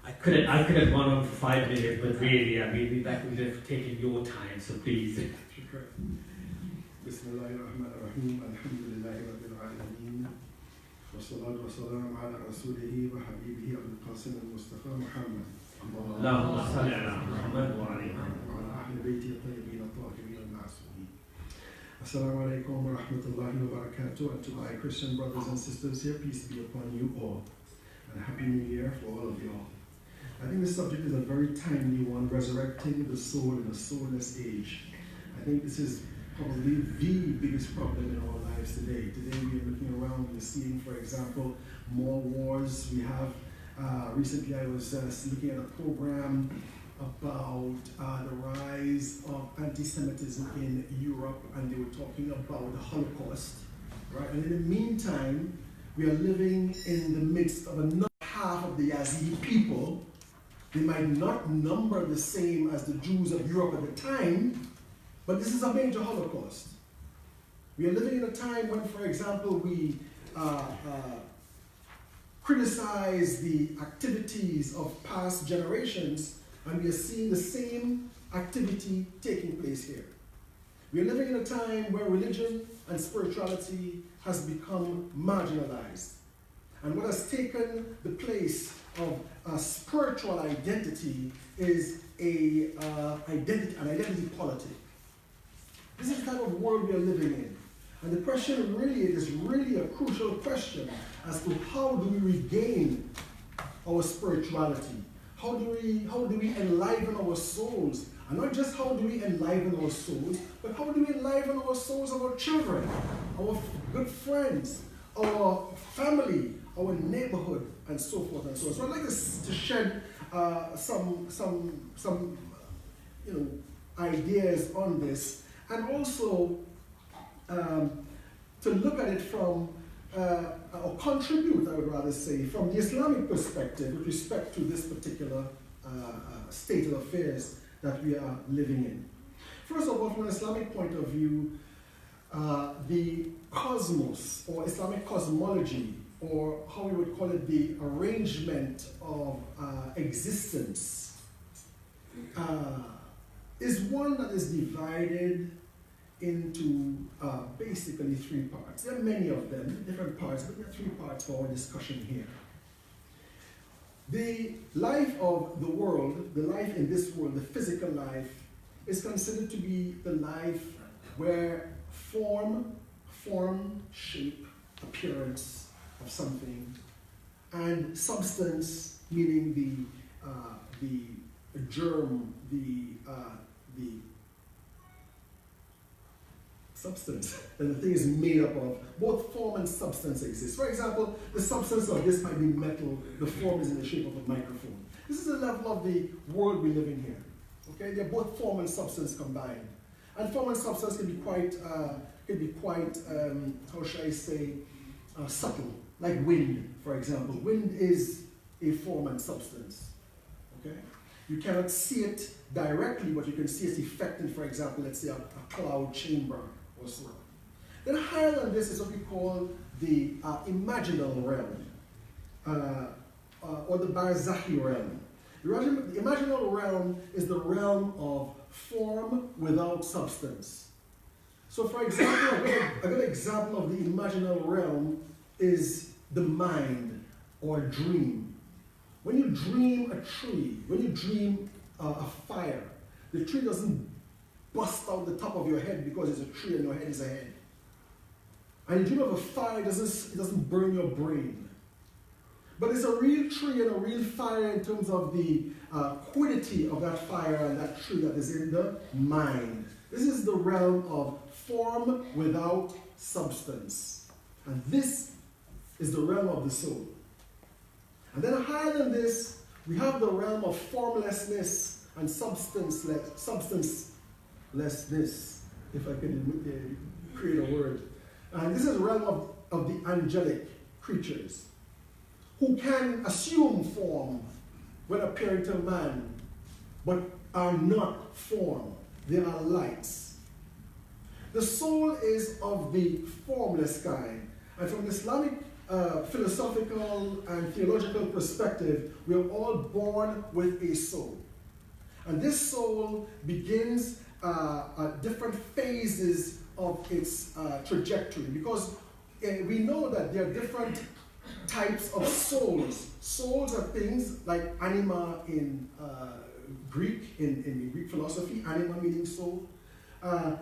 I could have gone on for 5 minutes, but really, I mean, that would have taken your time, so please. بسم الله الرحمن الرحيم الحمد لله رب العالمين والصلاة والسلام على رسوله وحبيبه أبي القاسم المصطفى محمد اللهم صل على محمد وعلى وعلى أهل بيته الطيبين الطاهرين المعصومين. Assalamu alaikum wa rahmatullahi wa barakatuh. And to my Christian brothers and sisters here, peace be upon you all. And Happy New Year for all of you all. I think this subject is a very timely one, resurrecting the soul in a soulless age. I think this is probably the biggest problem in our lives today. Today we are looking around, we're seeing, for example, more wars. We have, recently I was looking at a program about the rise of anti-Semitism in Europe, and they were talking about the Holocaust, right? And in the meantime, we are living in the midst of another half of the Yazidi people. They might not number the same as the Jews of Europe at the time, but this is a major Holocaust. We are living in a time when, for example, we criticize the activities of past generations, and we are seeing the same activity taking place here. We are living in a time where religion and spirituality has become marginalized. And what has taken the place of a spiritual identity is an identity politic. This is the type of world we are living in. And the question really is really a crucial question as to how do we regain our spirituality? How do we enliven our souls? And not just how do we enliven our souls, but how do we enliven our souls of our children, our good friends, our family, our neighborhood, and so forth and so on. So I'd like to shed some ideas on this, and also to look at it from, or contribute, I would rather say, from the Islamic perspective with respect to this particular state of affairs that we are living in. First of all, from an Islamic point of view, the cosmos, or Islamic cosmology, or how we would call it, the arrangement of existence, is one that is divided into basically three parts. There are many of them, different parts, but there are three parts for our discussion here. The life of the world, the life in this world, the physical life, is considered to be the life where form, shape, appearance of something, and substance, meaning the germ, the substance that the thing is made up of, both form and substance exist. For example, the substance of this might be metal, the form is in the shape of a microphone. This is the level of the world we live in here. Okay, they're both form and substance combined. And form and substance can be quite, how shall I say, subtle, like wind, for example. Wind is a form and substance. Okay? You cannot see it directly, but you can see its effect in, for example, let's say a cloud chamber or so. Then higher than this is what we call the imaginal realm, or the barzakhi realm. The imaginal realm is the realm of form without substance. So, for example, a good example of the imaginal realm is the mind or a dream. When you dream a tree, when you dream a fire, the tree doesn't bust out the top of your head because it's a tree and your head is a head. And you dream of a fire, it doesn't burn your brain. But it's a real tree and a real fire in terms of the quiddity of that fire and that tree that is in the mind. This is the realm of form without substance. And this is the realm of the soul. And then higher than this, we have the realm of formlessness and substancelessness, if I can create a word. And this is the realm of the angelic creatures, who can assume form when appearing to man, but are not form. They are lights. The soul is of the formless kind. And from the Islamic philosophical and theological perspective, we are all born with a soul. And this soul begins at different phases of its trajectory, because we know that there are different types of souls. Souls are things like anima in Greek, in Greek philosophy, anima meaning soul.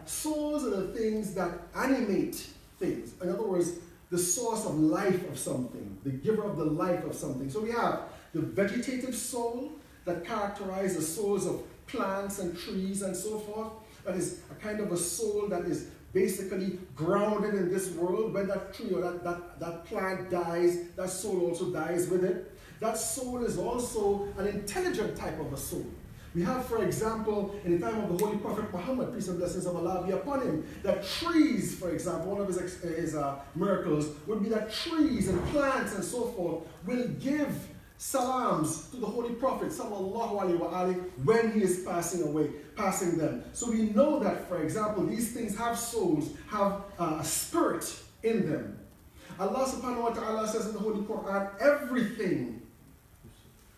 Souls are the things that animate things. In other words, the source of life of something, the giver of the life of something. So we have the vegetative soul that characterizes the souls of plants and trees and so forth. That is a kind of a soul that is basically grounded in this world. When that tree or that plant dies, that soul also dies with it. That soul is also an intelligent type of a soul. We have, for example, in the time of the Holy Prophet Muhammad, peace and blessings of Allah be upon him, that trees, for example, one of his miracles would be that trees and plants and so forth will give salams to the Holy Prophet sallallahu alaihi wasallam when he is passing away, passing them. So we know that, for example, these things have souls, have a spirit in them. Allah subhanahu wa ta'ala says in the Holy Quran, everything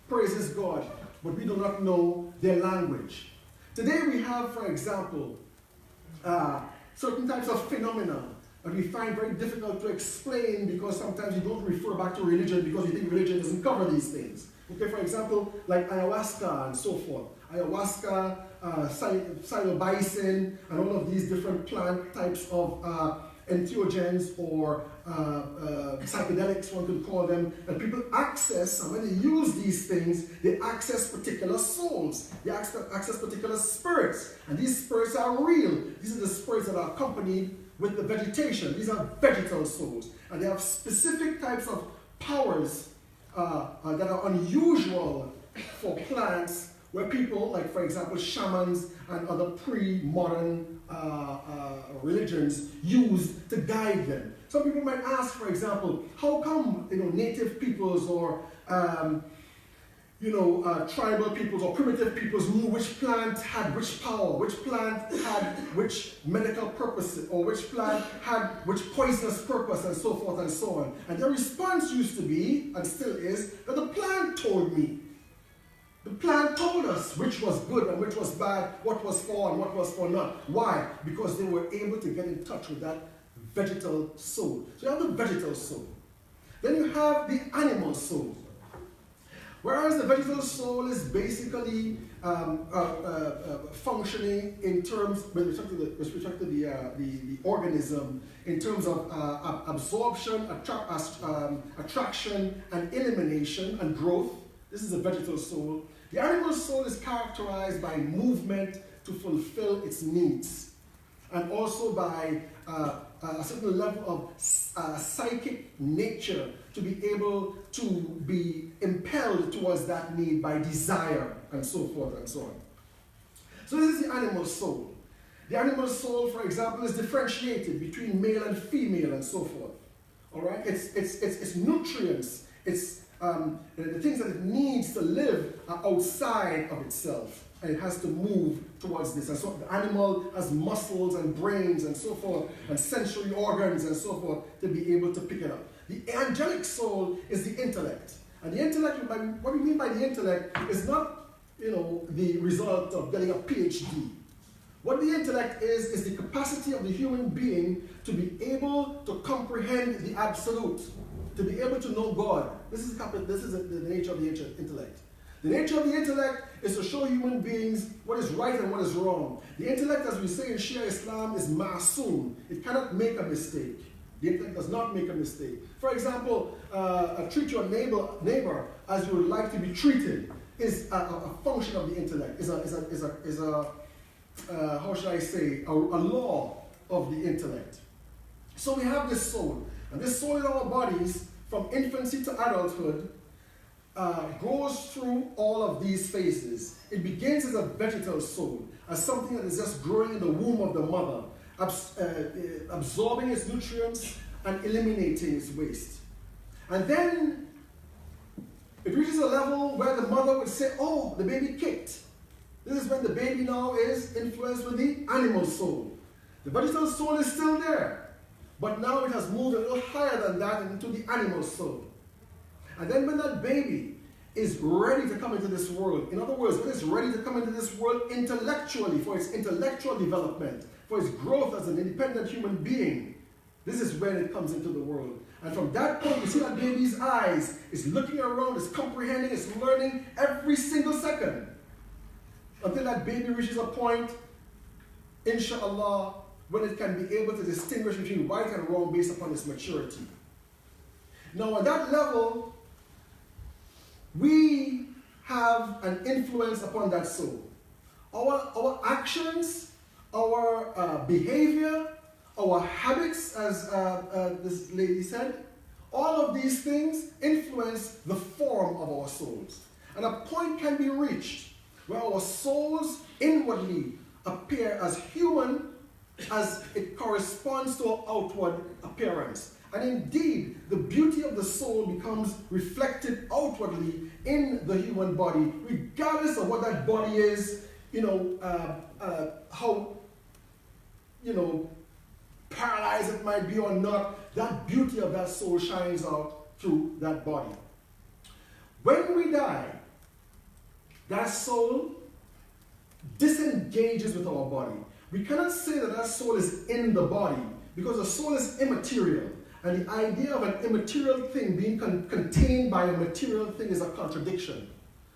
praises God, but we do not know their language. Today we have, for example, certain types of phenomena that we find very difficult to explain because sometimes you don't refer back to religion because you think religion doesn't cover these things. Okay, for example, like ayahuasca and so forth. Ayahuasca, psilocybin, and all of these different plant types of entheogens or psychedelics, one could call them, and people access, and when they use these things, they access particular souls, they access particular spirits, and these spirits are real. These are the spirits that are accompanied with the vegetation. These are vegetal souls, and they have specific types of powers that are unusual for plants, where people, like for example shamans and other pre-modern religions, use to guide them. Some people might ask, for example, how come native peoples or tribal peoples or primitive peoples knew which plant had which power, which plant had which medical purpose, or which plant had which poisonous purpose, and so forth and so on. And their response used to be, and still is, that the plant told me. The plant told us which was good and which was bad, what was for and what was for not. Why? Because they were able to get in touch with that vegetal soul. So you have the vegetal soul. Then you have the animal soul. Whereas the vegetal soul is basically functioning in terms, with respect to the organism, in terms of absorption, attraction, and elimination, and growth. This is the vegetal soul. The animal soul is characterized by movement to fulfill its needs, and also by a certain level of psychic nature to be able to be impelled towards that need by desire, and so forth and so on. So this is the animal soul. The animal soul, for example, is differentiated between male and female and so forth. All right? It's nutrients. It's the things that it needs to live are outside of itself, and it has to move towards this. And so the animal has muscles and brains and so forth, and sensory organs and so forth to be able to pick it up. The angelic soul is the intellect. And the intellect, what we mean by the intellect is not, the result of getting a PhD. What the intellect is the capacity of the human being to be able to comprehend the absolute, to be able to know God. This is the nature of the intellect. The nature of the intellect is to show human beings what is right and what is wrong. The intellect, as we say in Shia Islam, is ma'soom. It cannot make a mistake. The intellect does not make a mistake. For example, treat your neighbor as you would like to be treated is a function of the intellect. Is a how should I say, a law of the intellect. So we have this soul, and this soul in our bodies, from infancy to adulthood, goes through all of these phases. It begins as a vegetal soul, as something that is just growing in the womb of the mother, absorbing its nutrients and eliminating its waste. And then it reaches a level where the mother would say, oh, the baby kicked. This is when the baby now is influenced with the animal soul. The vegetal soul is still there, but now it has moved a little higher than that into the animal soul. And then when that baby is ready to come into this world, in other words, when it's ready to come into this world intellectually, for its intellectual development, for its growth as an independent human being. This is when it comes into the world. And from that point, you see that baby's eyes is looking around, is comprehending, is learning every single second. Until that baby reaches a point, inshallah, when it can be able to distinguish between right and wrong based upon its maturity. Now, at that level, we have an influence upon that soul. Our actions, our behavior, our habits, as this lady said, all of these things influence the form of our souls. And a point can be reached where our souls inwardly appear as human as it corresponds to our outward appearance. And indeed, the beauty of the soul becomes reflected outwardly in the human body, regardless of what that body is, how, paralyzed it might be or not, that beauty of that soul shines out through that body. When we die, that soul disengages with our body. We cannot say that soul is in the body because the soul is immaterial. And the idea of an immaterial thing being contained by a material thing is a contradiction.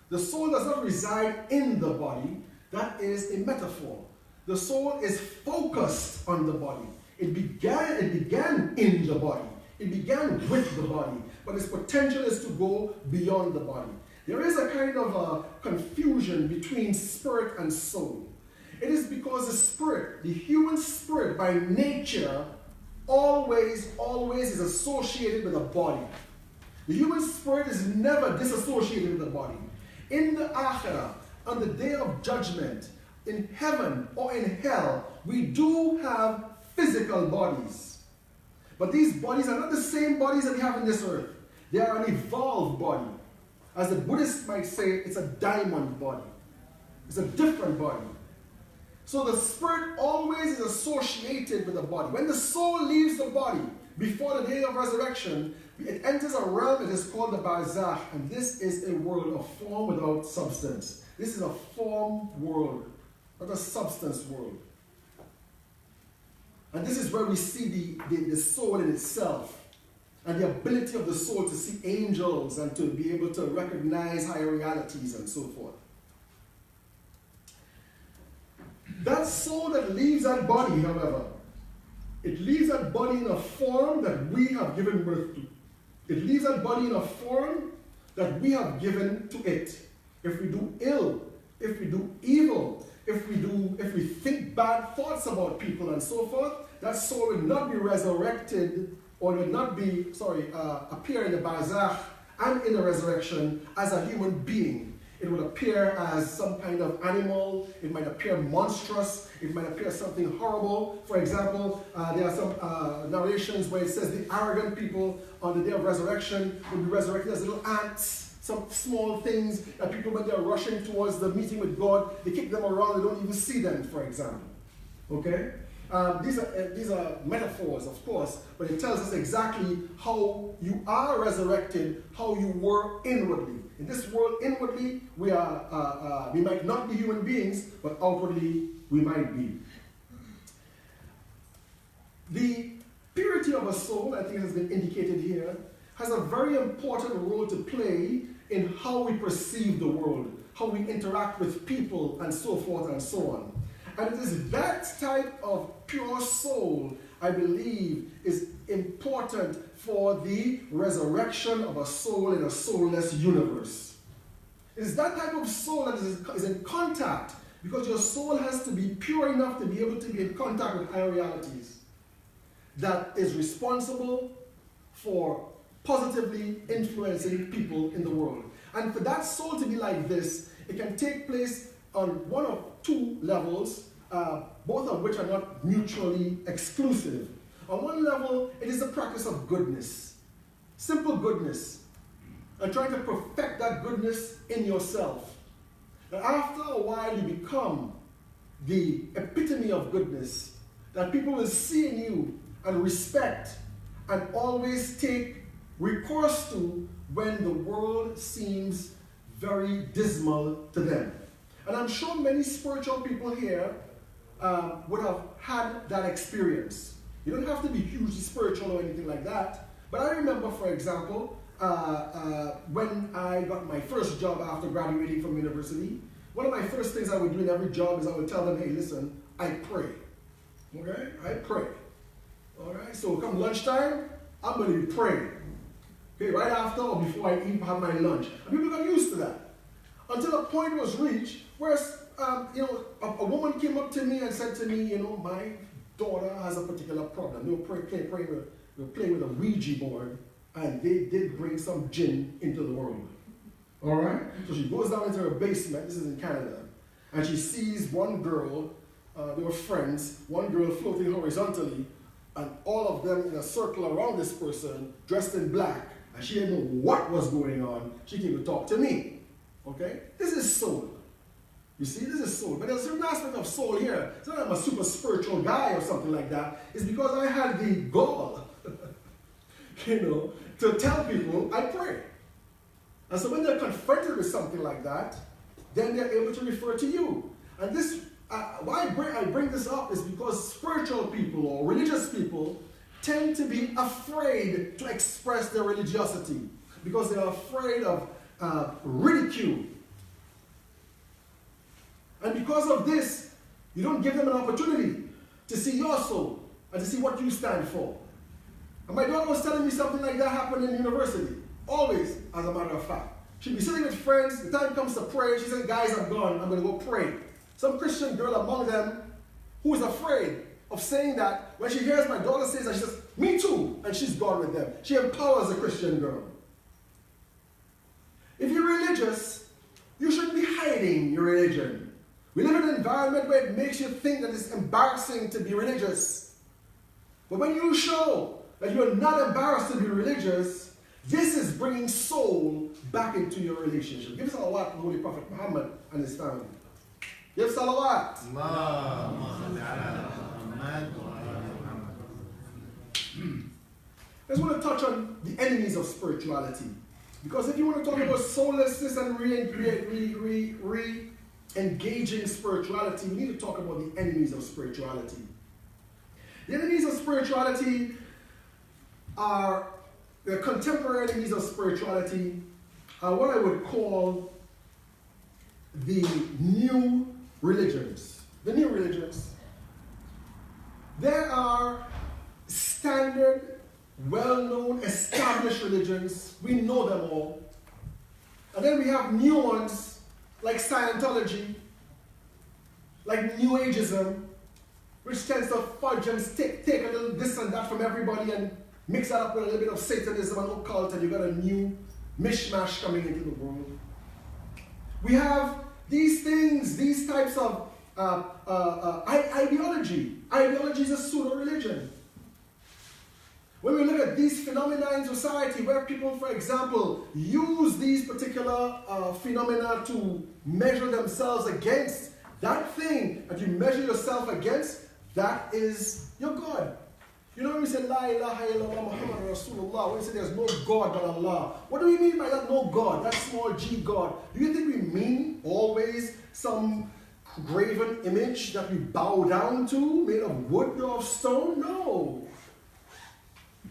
The soul does not reside in the body. That is a metaphor. The soul is focused on the body. It began in the body. It began with the body. But its potential is to go beyond the body. There is a kind of a confusion between spirit and soul. It is because the spirit, the human spirit by nature, always is associated with the body. The human spirit is never disassociated with the body. In the akhirah, on the day of judgment, in heaven or in hell, we do have physical bodies. But these bodies are not the same bodies that we have in this earth. They are an evolved body. As the Buddhists might say, it's a diamond body. It's a different body. So the spirit always is associated with the body. When the soul leaves the body before the day of resurrection, it enters a realm that is called the barzakh, and this is a world of form without substance. This is a form world, not a substance world. And this is where we see the soul in itself, and the ability of the soul to see angels and to be able to recognize higher realities and so forth. That soul that leaves that body, however, it leaves that body in a form that we have given birth to. It leaves that body in a form that we have given to it. If we do ill, if we do evil, if we think bad thoughts about people and so forth, that soul will not be resurrected, or will not be, appear in the barzakh and in the resurrection as a human being. It will appear as some kind of animal. It might appear monstrous. It might appear something horrible. For example, there are some narrations where it says the arrogant people on the day of resurrection will be resurrected as little ants, some small things that people, when they're rushing towards the meeting with God, they kick them around, they don't even see them, for example. Okay? These are metaphors, of course, but it tells us exactly how you are resurrected, how you were inwardly. In this world, inwardly, we might not be human beings, but outwardly, we might be. The purity of a soul, I think has been indicated here, has a very important role to play in how we perceive the world, how we interact with people, and so forth and so on. And it is that type of pure soul, I believe, is important for the resurrection of a soul in a soulless universe. It is that type of soul that is in contact, because your soul has to be pure enough to be able to be in contact with higher realities, that is responsible for positively influencing people in the world. And for that soul to be like this, it can take place on one of two levels, both of which are not mutually exclusive. On one level, it is the practice of goodness, simple goodness, and trying to perfect that goodness in yourself. And after a while, you become the epitome of goodness that people will see in you and respect and always take recourse to when the world seems very dismal to them. And I'm sure many spiritual people here would have had that experience. You don't have to be hugely spiritual or anything like that. But I remember, for example, when I got my first job after graduating from university, one of my first things I would do in every job is I would tell them, hey, listen, I pray. Okay? I pray. All right? So come lunchtime, I'm going to be praying. Okay? Right after or before I even have my lunch. And people got used to that. Until a point was reached where, a woman came up to me and said to me, my daughter has a particular problem. They were playing with a Ouija board, and they did bring some jinn into the world. All right? So she goes down into her basement, this is in Canada, and she sees one girl, they were friends, one girl floating horizontally, and all of them in a circle around this person, dressed in black, and she didn't know what was going on. She came to talk to me. Okay? This is soul. You see, this is soul. But there's a certain aspect of soul here. It's not that I'm a super spiritual guy or something like that. It's because I had the gall, to tell people I pray. And so when they're confronted with something like that, then they're able to refer to you. And this, why I bring this up is because spiritual people or religious people tend to be afraid to express their religiosity because they're afraid of ridicule. And because of this, you don't give them an opportunity to see your soul and to see what you stand for. And my daughter was telling me something like that happened in university. Always, as a matter of fact. She'd be sitting with friends, the time comes to pray, she said, guys, I'm gone, I'm going to go pray. Some Christian girl among them who is afraid of saying that, when she hears my daughter say that, she says, me too, and she's gone with them. She empowers a Christian girl. If you're religious, you shouldn't be hiding your religion. We live in an environment where it makes you think that it's embarrassing to be religious. But when you show that you're not embarrassed to be religious, this is bringing soul back into your relationship. Give salawat to the Holy Prophet Muhammad and his family. Give salawat. I just want to touch on the enemies of spirituality. Because if you want to talk about soullessness and re-engaging spirituality, we need to talk about the enemies of spirituality. The enemies of spirituality are, the contemporary enemies of spirituality are what I would call the new religions. The new religions. There are standard, well-known, established religions. We know them all. And then we have new ones like Scientology, like New Ageism, which tends to fudge and take a little this and that from everybody and mix that up with a little bit of Satanism and occult, and you got a new mishmash coming into the world. We have these things, these types of ideology. Ideology is a pseudo-religion. When we look at these phenomena in society where people, for example, use these particular phenomena to measure themselves against, that thing that you measure yourself against, that is your God. You know when we say, La ilaha illallah Muhammad Rasulullah, when we say there's no God but Allah, what do we mean by that no God, that small g God? Do you think we mean always some graven image that we bow down to, made of wood or of stone? No.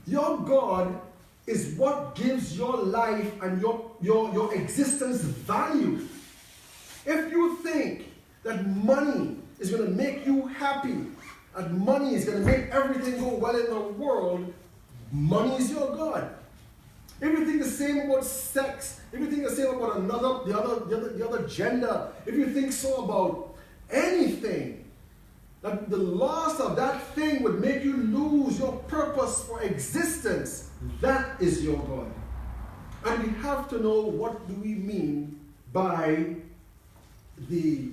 Your God is what gives your life and your existence value. If you think that money is going to make you happy, and money is going to make everything go well in the world, money is your God. If you think the same about sex, if you think the same about the other gender, if you think so about anything, that the loss of that thing would make you lose your purpose for existence, that is your God. And we have to know what do we mean by the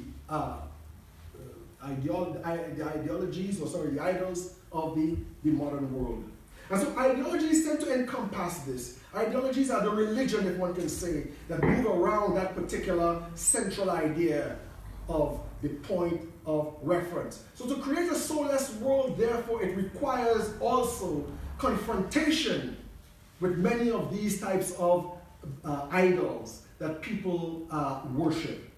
ideologies, the idols of the modern world. And so ideologies tend to encompass this. Ideologies are the religion, if one can say, that move around that particular central idea of the point of reference. So to create a soulless world, therefore, it requires also confrontation with many of these types of idols that people worship.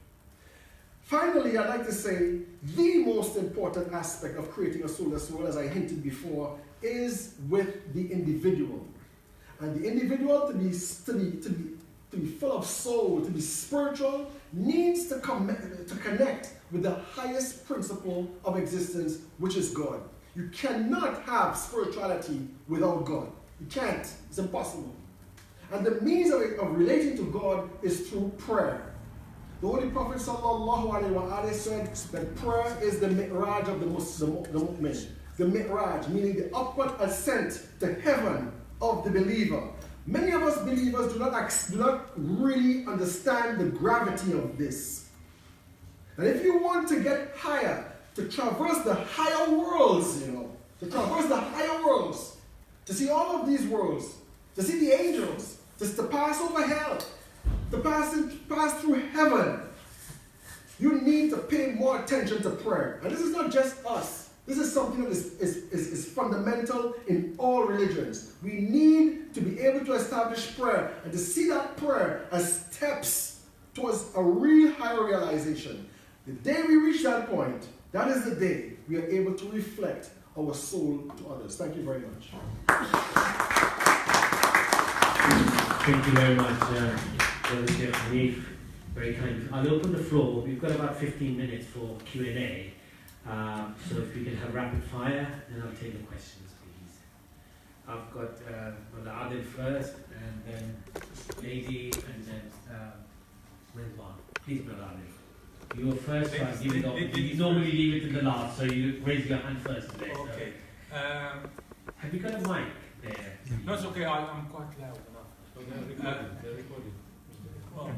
Finally, I'd like to say the most important aspect of creating a soulless world, as I hinted before, is with the individual. And the individual, to be full of soul, to be spiritual, needs to connect with the highest principle of existence, which is God. You cannot have spirituality without God. You can't. It's impossible. And the means of relating to God is through prayer. The Holy Prophet ﷺ said that prayer is the mi'raj of the mu'min. The mi'raj, meaning the upward ascent to heaven of the believer. Many of us believers do not really understand the gravity of this. And if you want to get higher, to traverse the higher worlds, to traverse the higher worlds, to see all of these worlds, to see the angels, to pass over hell, to pass through heaven, you need to pay more attention to prayer. And this is not just us. This is something that is fundamental in all religions. We need to be able to establish prayer and to see that prayer as steps towards a real higher realization. The day we reach that point, that is the day we are able to reflect our soul to others. Thank you very much. Thank you very much, Brother Sheikh Hanif. Very kind. I'll open the floor. We've got about 15 minutes for Q&A. So if we can have rapid fire, then I'll take the questions, please. I've got Brother Adil first, and then Lady, and then Rizwan. Please, Brother Adil. You were first, so I'll give it up. You normally leave it to the last, so you raise your hand first today. Okay. So. Have you got a mic there? No, it's okay. I'm quite loud enough. They're recording. Okay.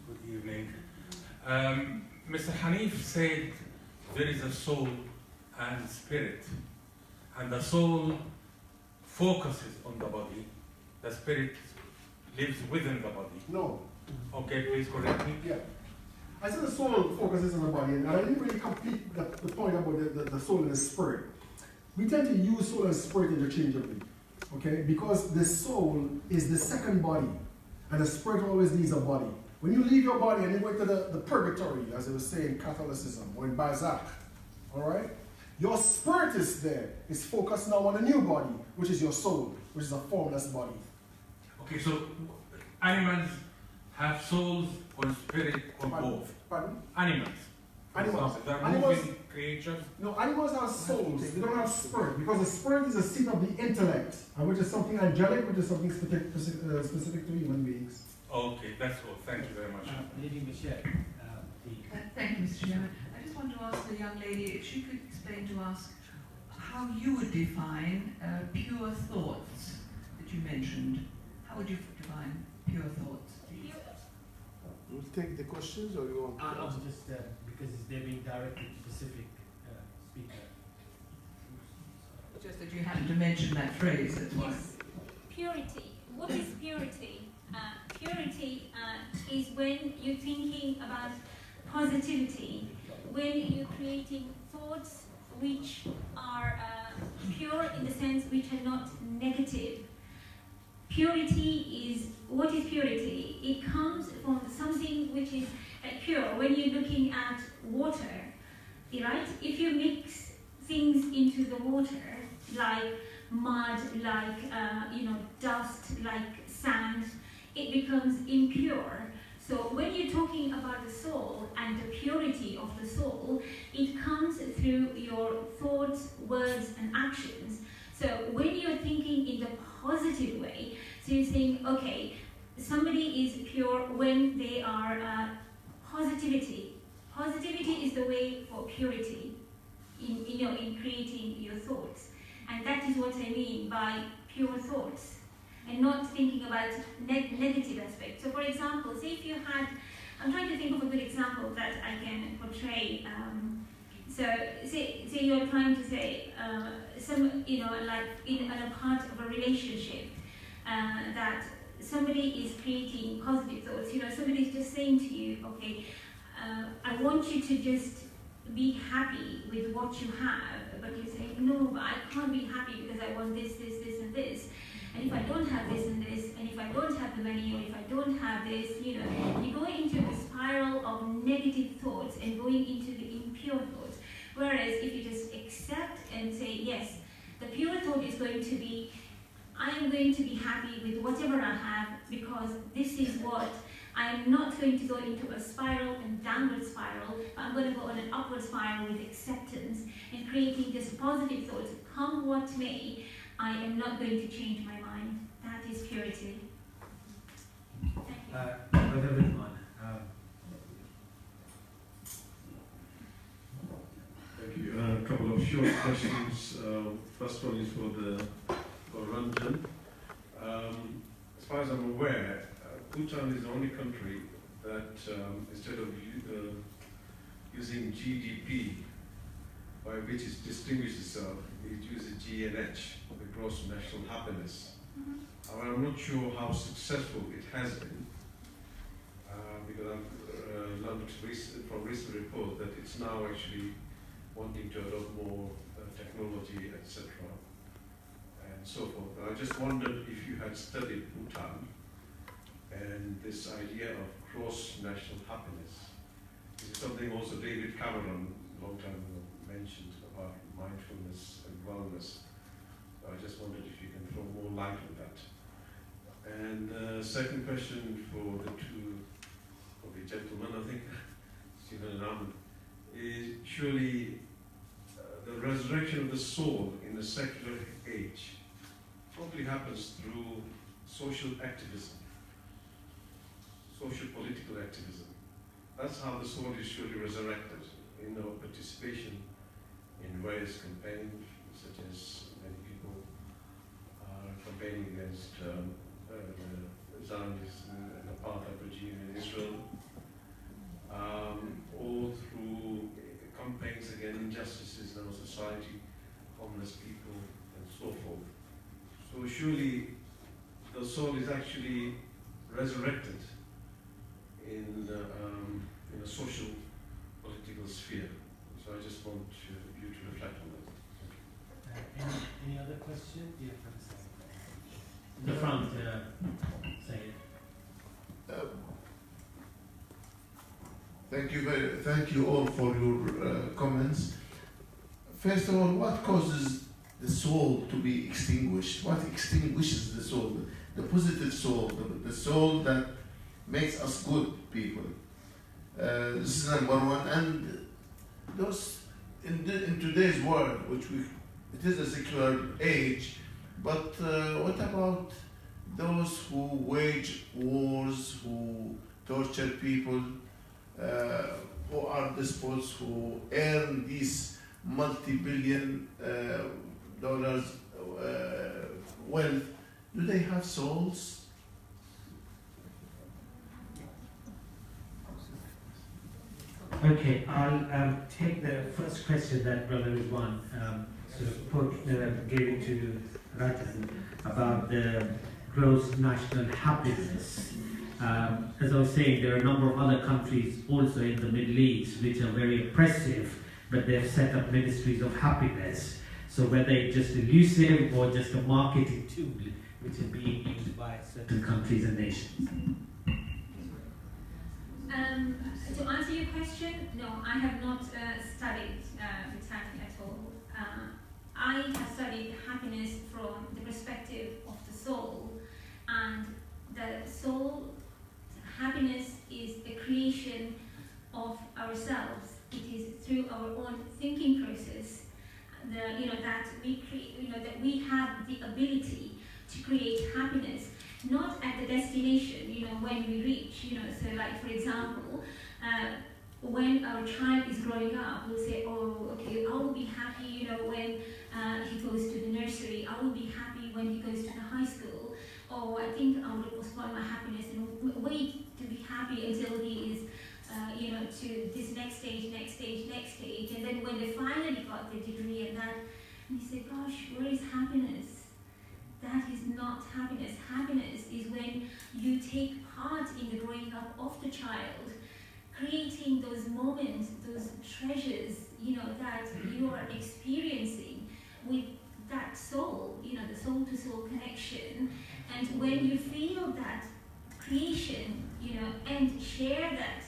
Good evening. Mr. Hanif said there is a soul and spirit, and the soul focuses on the body, the spirit lives within the body. No. Okay, please correct me. Yeah. I said the soul focuses on the body, and I didn't really complete the point about the soul and the spirit. We tend to use soul and spirit interchangeably, okay? Because the soul is the second body, and the spirit always needs a body. When you leave your body and you go to the purgatory, as it was saying in Catholicism, or in Balzac, all right? Your spirit is there. It's focused now on a new body, which is your soul, which is a formless body. Okay, so animals have souls or spirit or both? Pardon? Animals. Animals. They're Animals. moving creatures. No, animals have souls. They don't have spirit, because the spirit is a seat of the intellect, and which is something angelic, which is something specific to human beings. Okay, that's all. Thank you very much. Lady Michelle, please. Thank you, Mr. Chairman. I just want to ask the young lady if she could explain to us how you would define pure thoughts that you mentioned. How would you define pure thoughts? We'll take the questions, or you want to I'll answer? just, because they're being directed to specific speaker. Just that you happened to mention that phrase, that's why. Yes. Purity. What is purity? Purity is when you're thinking about positivity, when you're creating thoughts which are pure in the sense which are not negative. Purity is, what is purity? It comes from something which is pure. When you're looking at water, right? If you mix things into the water, like mud, like dust, like sand, it becomes impure. So when you're talking about the soul and the purity of the soul, it comes through your thoughts, words, and actions. So when you're thinking in the positive way, so you're saying, okay, somebody is pure when they are positivity. Positivity is the way for purity in creating your thoughts. And that is what I mean by pure thoughts, and not thinking about negative aspects. So for example, say if you had, I'm trying to think of a good example that I can portray. So say you're trying to say, like in a part of a relationship, that somebody is creating positive thoughts. Somebody is just saying to you, okay, I want you to just be happy with what you have, but you're saying, no, but I can't be happy because I want this, this, this, and this. and if I don't have this and this, and if I don't have the money, or if I don't have this, you know, you go into a spiral of negative thoughts and going into the impure thoughts. Whereas if you just accept and say, yes, the pure thought is going to be, I am going to be happy with whatever I have because this is what, I am not going to go into a spiral and downward spiral, but I'm going to go on an upward spiral with acceptance and creating this positive thoughts. Come what may, I am not going to change my mind. That is purity. Thank you. Thank you. A couple of short questions. First one is for Ranjan. As far as I'm aware, Bhutan is the only country that instead of using GDP, by which it distinguishes itself, it uses GNH, the gross national happiness. I'm not sure how successful it has been, because I've learned from recent reports that it's now actually wanting to adopt more technology, etc., and so forth. I just wondered if you had studied Bhutan and this idea of gross national happiness. This is something also David Cameron, a long time ago, mentioned about mindfulness and wellness. I just wondered if you can throw more light on that. And second question for the two of the gentlemen, I think, Stephen and Ahmed, is surely the resurrection of the soul in the secular age probably happens through social activism, social political activism. That's how the soul is surely resurrected, in our participation in various campaigns, such as many people are campaigning against the Zionism and apartheid regime in Israel, or through campaigns against injustices in our society, homeless people, and so forth. So surely the soul is actually resurrected in a social political sphere. So I just want you to reflect on that. Any other question? Yeah, in the front, say it. Thank you all for your comments. First of all, what causes the soul to be extinguished? What extinguishes the soul? The positive soul, the soul that makes us good people. This is number one. And those in today's world, it is a secular age, but what about those who wage wars, who torture people, who are despots, who earn these multi-billion dollars wealth? Do they have souls? Okay, I'll take the first question that Brother Rizwan gave it to Rajan about the gross national happiness. As I was saying, there are a number of other countries also in the Middle East which are very oppressive, but they've set up ministries of happiness. So whether it's just elusive or just a marketing tool which is being used by certain countries and nations. To answer your question, no, I have not studied Bhutan at all. I have studied happiness from the perspective of the soul, and the soul happiness is the creation of ourselves. It is through our own thinking process that we have the ability to create happiness, not at the destination, when we reach, so like for example, when our child is growing up, we'll say, oh, okay, I will be happy, when he goes to the nursery. I will be happy when he goes to the high school. Or I think I will postpone my happiness and wait to be happy until he is, to this next stage. And then when they finally got the degree and that, and you say, gosh, where is happiness? That is not happiness. Happiness is when you take part in the growing up of the child, creating those moments, those treasures, that you are experiencing with that soul, the soul soul-to-soul connection. And when you feel that creation, and share that,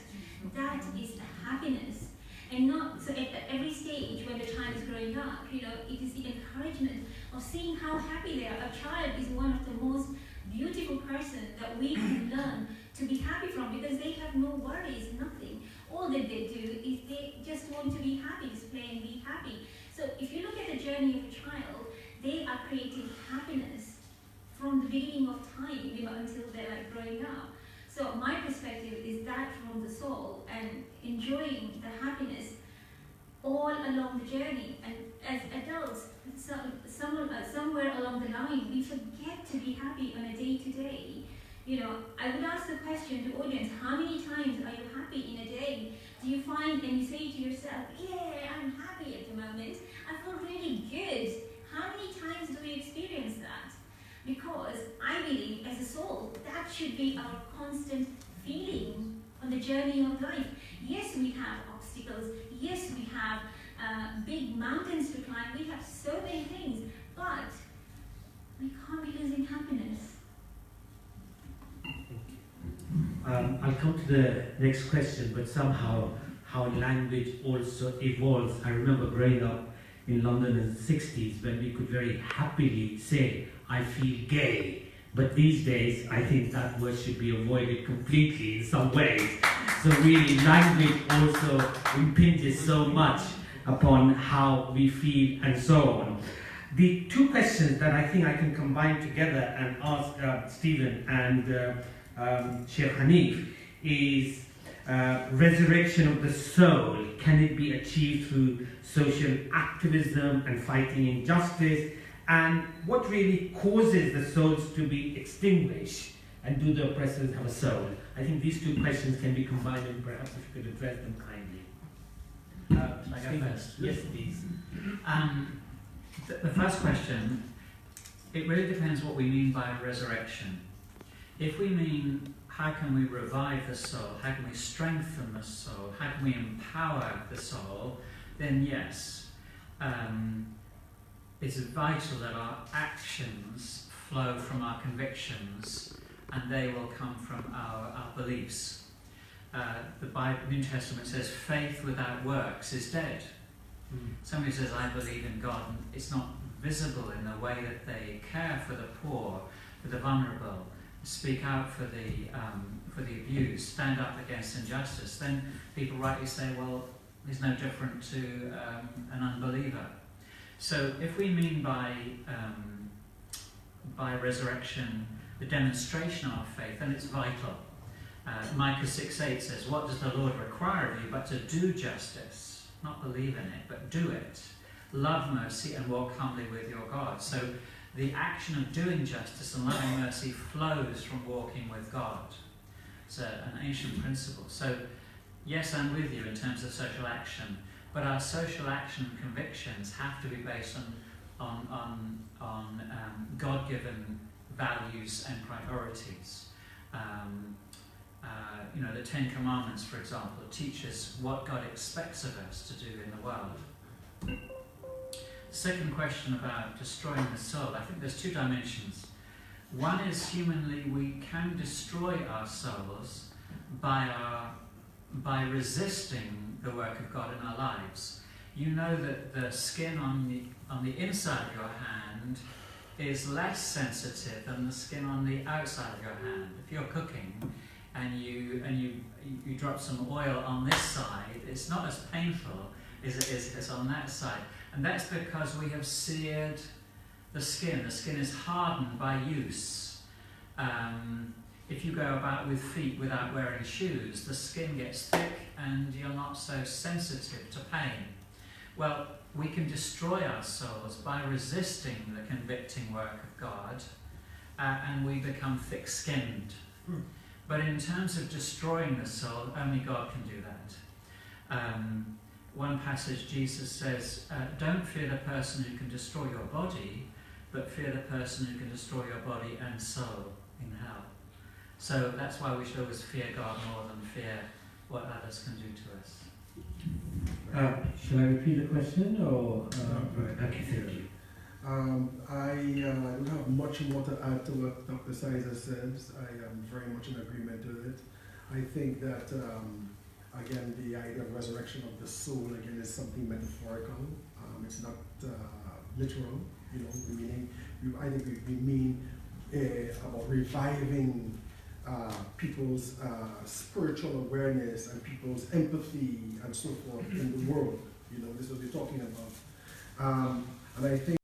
that is the happiness. And not so at every stage when the child is growing up, it is the encouragement of seeing how happy they are. A child is one of the most beautiful person that we can learn to be happy from, because they have no worries, nothing. All that they do is they just want to be happy, just play and be happy. So if you look at the journey of a child, they are creating happiness from the beginning of time, until they're like growing up. So my perspective is that from the soul, and enjoying the happiness all along the journey. And as adults, somewhere along the line, we forget to be happy on a day-to-day. I would ask the question to audience, how many times are you happy in a day? Do you find and you say to yourself, yeah, I'm happy at the moment, I feel really good. How many times do we experience that? Because I believe as a soul, that should be our constant feeling on the journey of life. Yes, we have obstacles. Yes, we have big mountains to climb. We have so many things, but we can't be losing happiness. I'll come to the next question, but somehow how language also evolves. I remember growing up in London in the 60s when we could very happily say, I feel gay. But these days, I think that word should be avoided completely in some ways. So really, language also impinges so much upon how we feel and so on. The two questions that I think I can combine together and ask Stephen and Sheikh Hanif is resurrection of the soul. Can it be achieved through social activism and fighting injustice? And what really causes the souls to be extinguished? And do the oppressors have a soul? I think these two questions can be combined, and perhaps if you could address them kindly. Shall I go first? Yes, please. The first question, it really depends what we mean by resurrection. If we mean how can we revive the soul, how can we strengthen the soul, how can we empower the soul, then yes. It's vital that our actions flow from our convictions, and they will come from our beliefs. The Bible, the New Testament says faith without works is dead. Somebody says, I believe in God, and it's not visible in the way that they care for the poor, for the vulnerable, speak out for the abused, stand up against injustice, then people rightly say, well, he's no different to an unbeliever. So if we mean by resurrection the demonstration of faith, then it's vital. Micah 6:8 says, what does the Lord require of you but to do justice, not believe in it, but do it, love mercy and walk humbly with your God. So the action of doing justice and loving mercy flows from walking with God. It's an ancient principle. So yes, I'm with you in terms of social action, but our social action and convictions have to be based on God-given values and priorities. The Ten Commandments, for example, teach us what God expects of us to do in the world. Second question about destroying the soul. I think there's two dimensions. One is humanly we can destroy our souls by resisting the work of God in our lives. You know that the skin on the inside of your hand is less sensitive than the skin on the outside of your hand. If you're cooking and you drop some oil on this side, it's not as painful as it is on that side. And that's because we have seared the skin. The skin is hardened by use. If you go about with feet without wearing shoes, the skin gets thick and you're not so sensitive to pain. Well, we can destroy our souls by resisting the convicting work of God, and we become thick-skinned. But in terms of destroying the soul, only God can do that. One passage, Jesus says, don't fear the person who can destroy your body, but fear the person who can destroy your body and soul in hell. So that's why we should always fear God more than fear what others can do to us. Shall I repeat the question, or okay, thank you. I don't have much more to add to what Dr. Sizer says. I am very much in agreement with it. I think that, again, the idea of resurrection of the soul, again, is something metaphorical. It's not literal, you know, meaning, I think we mean about reviving people's spiritual awareness and people's empathy and so forth in the world. You know, this is what we're talking about. And I think